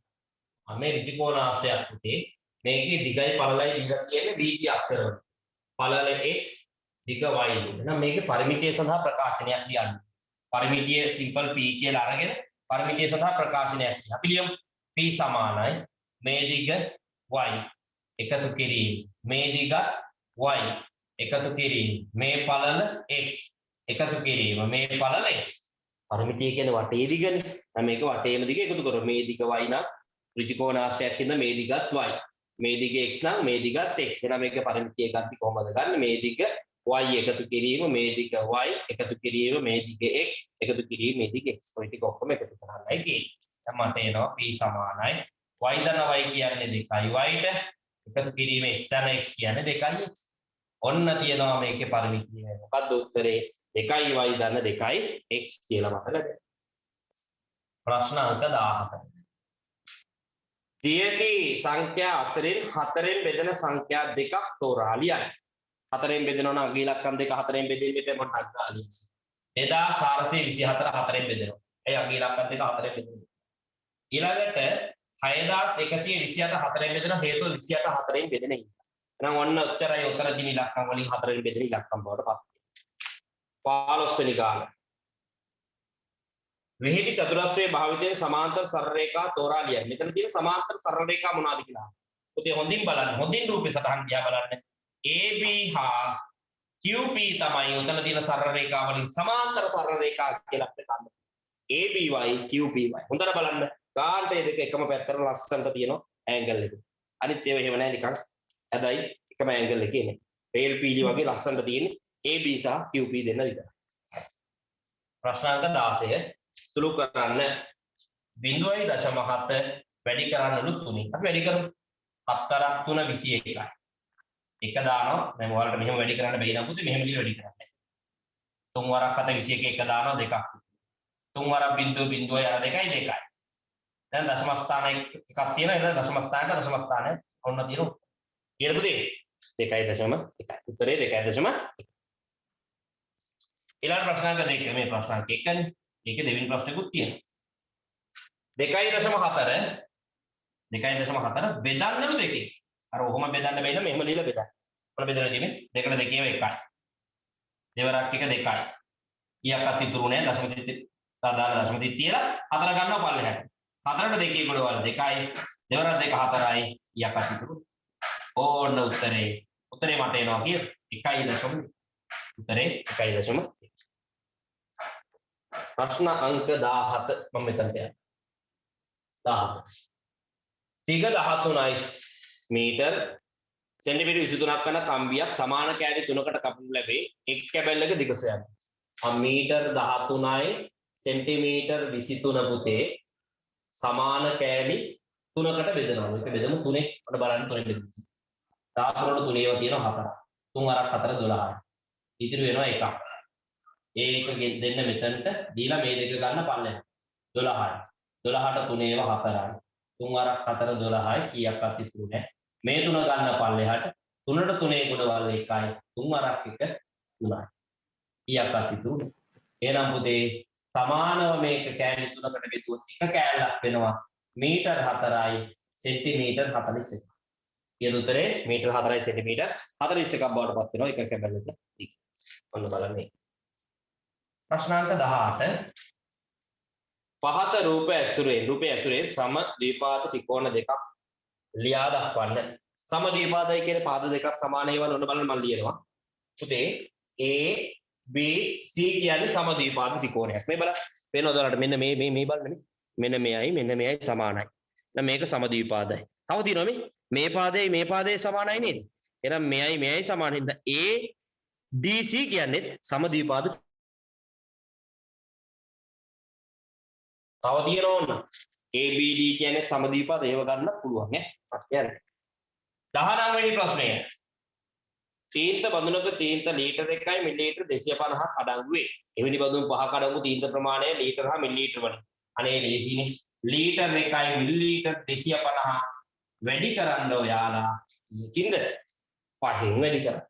මේ ඍජු කෝණාශ්‍රයක් පුතේ මේකේ දිගයි පළලයි දීලා තියෙන්නේ BT අක්ෂරවල. පළල x දිග y. එහෙනම් මේකේ පරිමිතිය සඳහා ප්‍රකාශනයක් ලියන්න. පරිමිතිය සිම්පල් p කියලා අරගෙන පරිමිතිය සඳහා ප්‍රකාශනයක් ලියන්න. අපි ලියමු p සමානයි මේ දිග y එකතු කිරීම මේ දිග y එකතු කිරීම මේ පළල x එකතු කිරීම මේ පළල x. පරිමිතිය කියන්නේ වටේ දිගනේ. දැන් මේක වටේම දිග එකතු කරමු. මේ දිග y නම් ඍජු කෝණාශ්‍රයක් ඉඳ මේ දිගත් y. මේ දිග x නම් මේ දිගත් x. එහෙනම් මේක පරිමිතිය ගන්න කොහොමද ගන්න? මේ දිග y එකතු කිරීම මේ දිග y එකතු කිරීම මේ දිග x එකතු කිරීම මේ දිග x. ඔය ටික ඔක්කොම එකතු කරන්නයි කියන්නේ. දැන් මට එනවා p සමානයි y ධන y කියන්නේ 2යි y ට එකතු කිරීම x ධන x කියන්නේ 2යි x. ඔන්න තියෙනවා මේකේ පරිමිතිය. මොකද්ද උත්තරේ? 2යි y ධන 2යි x කියලා මට ලැබෙනවා. ප්‍රශ්න අංක 17. තියෙති සංඛ්‍යා අතරින් හතරෙන් බෙදෙන සංඛ්‍යා දෙකක් තෝරා ලියන්න. හතරෙන් බෙදෙනවා නම් අග ඉලක්කම් දෙක හතරෙන් බෙදෙන්නට මොනක් ගානේ 2424 හතරෙන් බෙදෙනවා. ඒ අග ඉලක්කම් දෙක හතරෙන් බෙදෙනවා. ඊළඟට 6128 හතරෙන් බෙදෙනවා හේතුව 28 හතරෙන් බෙදෙන නිසා. එහෙනම් ඔන්න උත්තරයි උත්තර දින ඉලක්කම් වලින් හතරෙන් බෙදෙන ඉලක්කම් බවට පත් වෙනවා. 15 වෙනි ගාන. විහිදි චතුරස්‍රයේ භාවිතයෙන් සමාන්තර සරල රේඛා තෝරා ලියන්න. මෙතන තියෙන සමාන්තර සරල රේඛා මොනවද කියලා. පුතේ හොඳින් බලන්න. හොඳින් රූපේ සටහන් දිහා බලන්න. AB හා QP තමයි උතන තියෙන සරල රේඛා වලින් සමාන්තර සරල රේඛා කියලා අපිට ගන්න. ABY QPY. හොඳට බලන්න. ගානට මේ දෙක එකම පැත්තට ලස්සනට තියෙනවා ඇන්ගල් එක. අනිත් ඒවා එහෙම නැහැ නිකන්. හැබැයි එකම ඇන්ගල් එකේ නේ. රේල් පීලි වගේ ලස්සනට තියෙන්නේ AB සහ QP දෙන්න විතරයි. ප්‍රශ්නාංක 16 සුළු කරන්න 0.7 වැඩි කරන්නලු 3. අපි වැඩි කරමු. 4ක් 3 21යි. එක දානවා. මම ඔයාලට මෙහෙම වැඩි කරන්න බැරි නම් පුතේ මෙහෙම දිලා වැඩි කරන්න. 3 වරක් 7 21 එක දානවා දෙකක්. 3 වරක් 0.0 යන 2යි 2යි. දැන් දශම ස්ථාන එකක් තියෙනවා. ඒක දශම ස්ථානට දශම ස්ථානය ඔන්න තියෙනවා. ඊට පුතේ 2.1. උත්තරේ 2.1. ඊළඟ ප්‍රශ්නාංක 2 මේ ප්‍රශ්නාංක 1නේ. ඒකේ දෙවෙනි ප්‍රශ්නකුත් තියෙනවා. 2.4 බෙදන්නලු දෙකේ. අර ඔහොම බෙදන්න බැහැ මෙහෙම ලියලා බෙදන්න. මොන බෙදලා තියෙන්නේ? 2කට 2 1යි. දෙවරක් එක 2යි. කීයක්වත් ඉතුරු නැහැ. දශම දාන දශම තියලා 4 ගන්නවා පල්ලෙහාට. 4ට 2 ගොඩවල් 2යි. දෙවරක් 2 4යි. කීයක්වත් ඉතුරු. ඕන්න උත්තරේ. උත්තරේ මට එනවා කිය 1.0. උත්තරේ 1.0. ප්‍රශ්න අංක 17 මම මෙතනට යනවා. 17. තිග 13යි මීටර් සෙන්ටිමීටර් 23ක් වන කම්බියක් සමාන කෑලි 3කට කපනු ලැබේ. එක් කැබල්ලක දිග සොයන්න. මීටර් 13යි සෙන්ටිමීටර් 23 පුතේ සමාන කෑලි 3කට බෙදනවා. මේක බෙදමු 3ෙන්. ඔන්න බලන්න 3ෙන් බෙදමු. 13 වල 3 ඒවා තියෙනවා 4. 3 වරක් 4 12යි. ඉතිරි වෙනවා 1ක්. ඒක දෙන්න මෙතනට දීලා මේ දෙක ගන්න පල්ලෙහාට 12යි 12ට 3 ඒවා 4යි 3 වරක් 4 12යි කීයක්වත් ඉතුරු නැහැ මේ තුන ගන්න පල්ලෙහාට 3ට 3 ගොඩවල් 1යි 3 වරක් 1 3යි කීයක්වත් ඉතුරු නැහැ එහෙනම් පුතේ සමානව මේක කෑලි 3කට බෙදුවොත් එක කෑල්ලක් වෙනවා මීටර් 4යි සෙන්ටිමීටර් 41 ඊට උත්තරේ මීටර් 4යි සෙන්ටිමීටර් 41ක් බවට පත් වෙනවා එක කැබල්ලක ඔන්න බලන්න ප්‍රශ්නාංක 18 පහත රූපයේ ඇසුරේ සම ද්විපාද ත්‍රිකෝණ දෙකක් ලියා දක්වන්න. සම ද්විපාදයි කියන්නේ පාද දෙකක් සමාන ඒවා නෝන බලන්න මම ලියනවා. පුතේ A B C කියන්නේ සම ද්විපාද ත්‍රිකෝණයක්. මේ බලන්න. පේනවද ඔයාලට මෙන්න මේ බලන්න මෙන්න මෙයයි සමානයි. දැන් මේක සම ද්විපාදයි. තව තියෙනවා මේ පාදයේ සමානයි නේද? එහෙනම් මෙයයි සමාන හින්දා A D C කියන්නේ සම ද්විපාද තව තියෙනවා ඕන ABD කියන්නේ සමදීපාද ඒව ගන්න පුළුවන් ඈ ප්‍රශ්නයක් 19 වෙනි ප්‍රශ්නය තීන්ත බඳුනක තීන්ත ලීටර 1යි මිලිලීටර 250ක් අඩංගු වේ එවැනි බඳුන් පහක අඩංගු තීන්ත ප්‍රමාණය ලීටර හා මිලිලීටර වලින් අනේ ලේසිනේ ලීටර 1යි මිලිලීටර 250 වැඩි කරන්න ඔයාලා කින්ද පහෙන් වැඩි කරන්න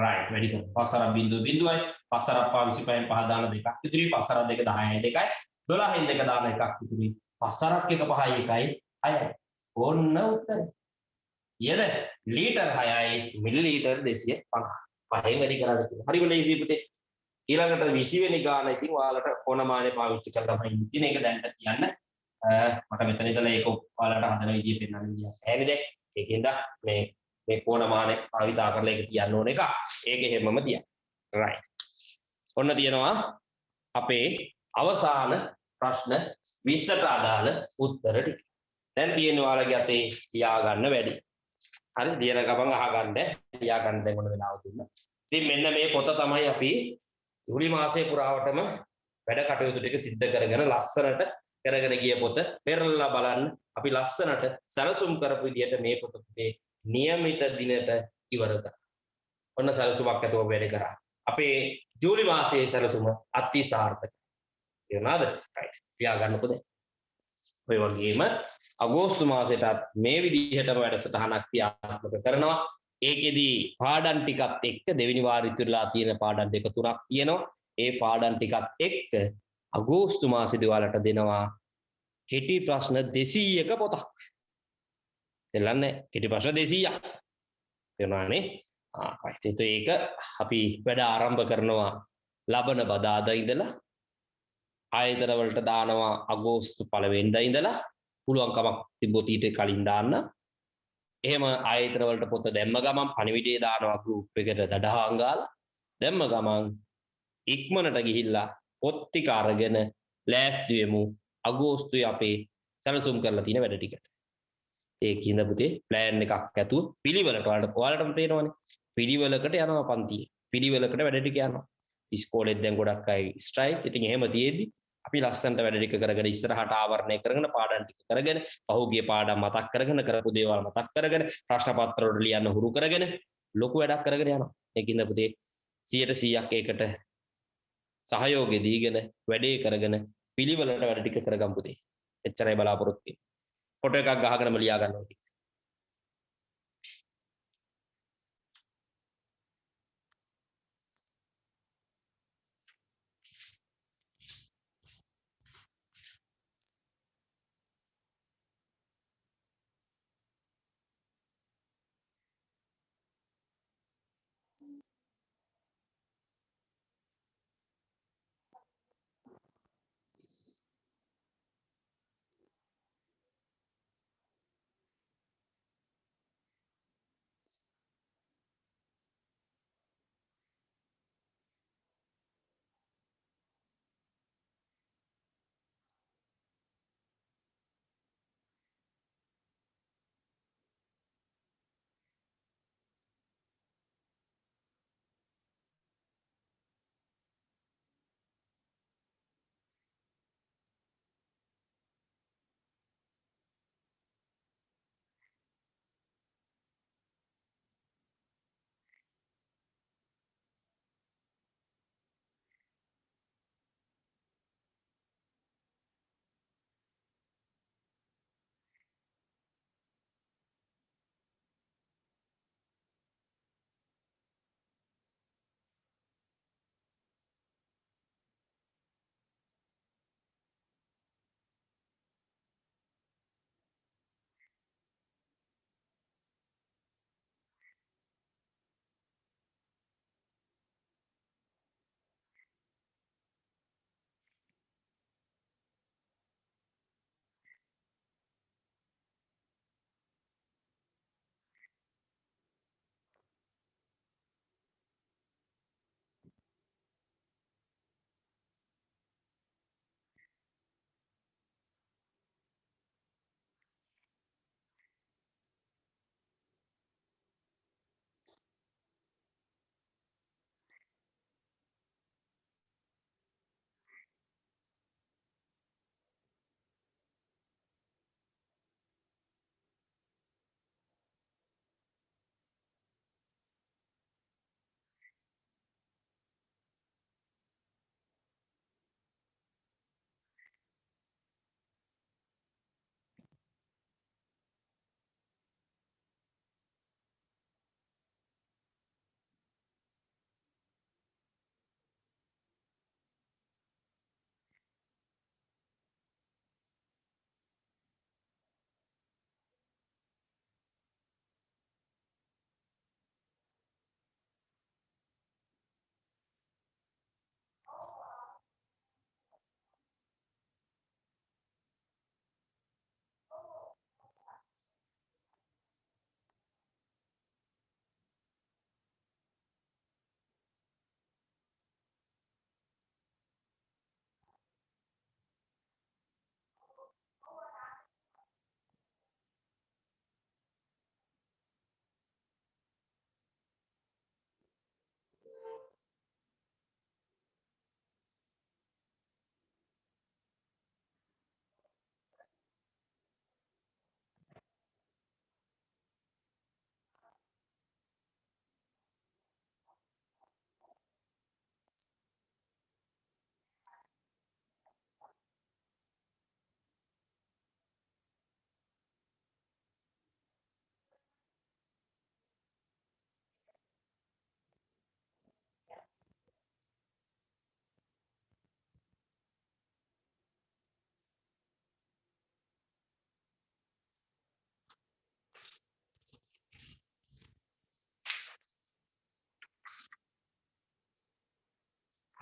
right වැඩි කරන්න පස්සර බිඳුව බිඳුවයි පස්සර පා 25න් පහ දාන දෙකක් ඉතිරි පස්සර දෙක 10යි 2යි 12න් දෙක දාන එකක් ඉතුරුයි. පස්සරක් එක 5යි 1යි 6යි. ඕන්න උත්තරේ. ඊයද ලීටර් 6යි මිලිලීටර් 250. පහෙන් වැඩි කරලා තියෙනවා. හරිම ලේසි පුතේ. ඊළඟට 20 වෙනි ගාන ඉතින් ඔයාලට කොනමානේ පාවිච්චි කරලා තමයි ඉතින් ඒක දැන්ට කියන්න. මට මෙතන ඉඳලා ඒක ඔයාලට හදන විදිය පෙන්නන්න විදියක්. ඇයිද? ඒකෙන්ද මේ කොනමානේ භාවිතා කරලා ඒක තියන්න ඕන එක. ඒක හැමම තියන්න. right. ඔන්න තියෙනවා අපේ අවසාන ප්‍රශ්න 20ට අදාළ උත්තර ටික. දැන් තියෙන ඔයාලගේ අතේ ලියා ගන්න වැඩි. හරි ලියන ගමන් අහගන්න ලියා ගන්න දැන් මොන වෙලාවද දුන්නා. ඉතින් මෙන්න මේ පොත තමයි අපි ජූලි මාසයේ පුරාවටම වැඩ කටයුතු ටික සිද්ධ කරගෙන ලස්සනට කරගෙන ගිය පොත. පෙරලලා බලන්න අපි ලස්සනට සැලසුම් කරපු විදිහට මේ පොත පුතේ નિયમિત දිනට ඉවර කරා. ඔන්න සැලසුමක් ඇතුව වැඩ කරා. අපේ ජූලි මාසයේ සැලසුම අති සාර්ථකයි. right තියා ගන්නකොද ඔය වගේම අගෝස්තු මාසෙටත් මේ විදිහටම වැඩසටහනක් ක්‍රියාත්මක කරනවා. ඒකෙදී පාඩම් ටිකත් එක්ක දෙවෙනි වාරය ඉතුරුලා තියෙන පාඩම් දෙක තුනක් තියෙනවා. ඒ පාඩම් ටිකත් එක්ක අගෝස්තු මාසෙදී ඔයාලට දෙනවා කෙටි ප්‍රශ්න 200ක පොතක්. දෙලන්නේ කෙටි ප්‍රශ්න 200ක්. තේරුණානේ? right. ඒක අපි වැඩ ආරම්භ කරනවා ලබන බදාදා ඉඳලා ආයතන වලට දානවා අගෝස්තු 1 වෙනිදා ඉඳලා පුළුවන්කමක් තිබ්බොත් ඊට කලින් දාන්න. එහෙම ආයතන වලට පොත දැම්ම ගමන් පණිවිඩය දානවා ගෲප් එකට දඩහාන් ගාලා. දැම්ම ගමන් ඉක්මනට ගිහිල්ලා පොත් ටික අරගෙන ලෑස්ති වෙමු අගෝස්තුවේ අපේ සැලසුම් කරලා තියෙන වැඩ ටිකට. ඒකින්ද පුතේ ප්ලෑන් එකක් ඇතුව පිළිවෙලට ඔයාලටම පේනවනේ. පිළිවෙලකට යනවා පන්තියේ. පිළිවෙලකට වැඩ ටික යනවා. ඉස්කෝලෙත් දැන් ගොඩක් අය ස්ට්‍රයික්. ඉතින් එහෙම තියෙද්දි අපි ලස්සනට වැඩ ටික කරගෙන ඉස්සරහට ආවරණය කරගෙන පාඩම් ටික කරගෙන පහුගිය පාඩම් මතක් කරගෙන කරපු දේවල් මතක් කරගෙන ප්‍රශ්න පත්‍ර වලට ලියන්න හුරු කරගෙන ලොකු වැඩක් කරගෙන යනවා. ඒකින්ද පුතේ 100%ක් ඒකට සහයෝගය දීගෙන වැඩේ කරගෙන පිළිවෙලට වැඩ ටික කරගමු පුතේ. එච්චරයි බලාපොරොත්තු වෙන්නේ. ෆොටෝ එකක් ගහගෙනම ලියා ගන්න ඕනේ.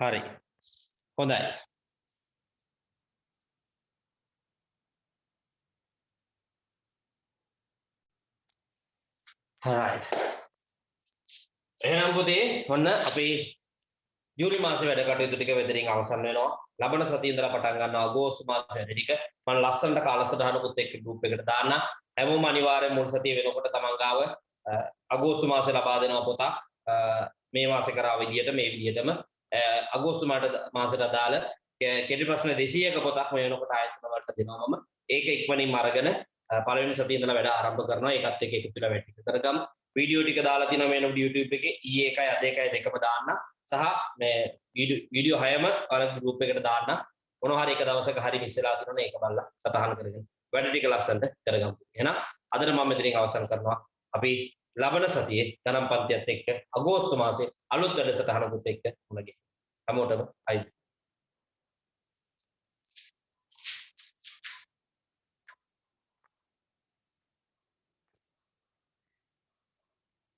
හරි. හොඳයි. right. එහෙනම් පුතේ ඔන්න අපි ජූලි මාසේ වැඩ කටයුතු ටික වෙදරින් අවසන් වෙනවා. ලබන සතියේ ඉඳලා පටන් ගන්නවා අගෝස්තු මාසේ වැඩ ටික. මම ලස්සනට කාලසටහනකුත් එක්ක ගෲප් එකට දාන්න. හැමෝම අනිවාර්යෙන් මුල් සතිය වෙනකොට තමන් ගාව අගෝස්තු මාසේ ලබා දෙනවා පොතක්. මේ මාසේ කරා විදියට මේ විදියටම අගෝස්තු මාසයට අදාළ කෙටි ප්‍රශ්න 200ක පොතක් මේ වෙනකොට ආයතන වලට දෙනවා මම. ඒක ඉක්මනින්ම අරගෙන පළවෙනි සතියේ ඉඳලා වැඩ ආරම්භ කරනවා. ඒකත් එක්ක එකතු වෙලා වැඩ ටික කරගමු. වීඩියෝ ටික දාලා තියෙනවා මේ YouTube එකේ ඊයේ එකයි අද එකයි දෙකම දාන්න. සහ මේ වීඩියෝ 6ම ඔයාලගේ ගෲප් එකට දාන්න. මොනවා හරි එක දවසක හරි මිස් වෙලා තියෙනවා ඒක බලලා සටහන් කරගෙන වැඩ ටික ලස්සනට කරගමු. එහෙනම් අදට මම මෙතනින් අවසන් කරනවා. අපි ලබන සතියේ ගණන් පන්තියත් එක්ක අගෝස්තු මාසේ අලුත් වැඩසටහනකුත් එක්ක මුණ ගැහෙමු. හැමෝටම අයිබෝවන්.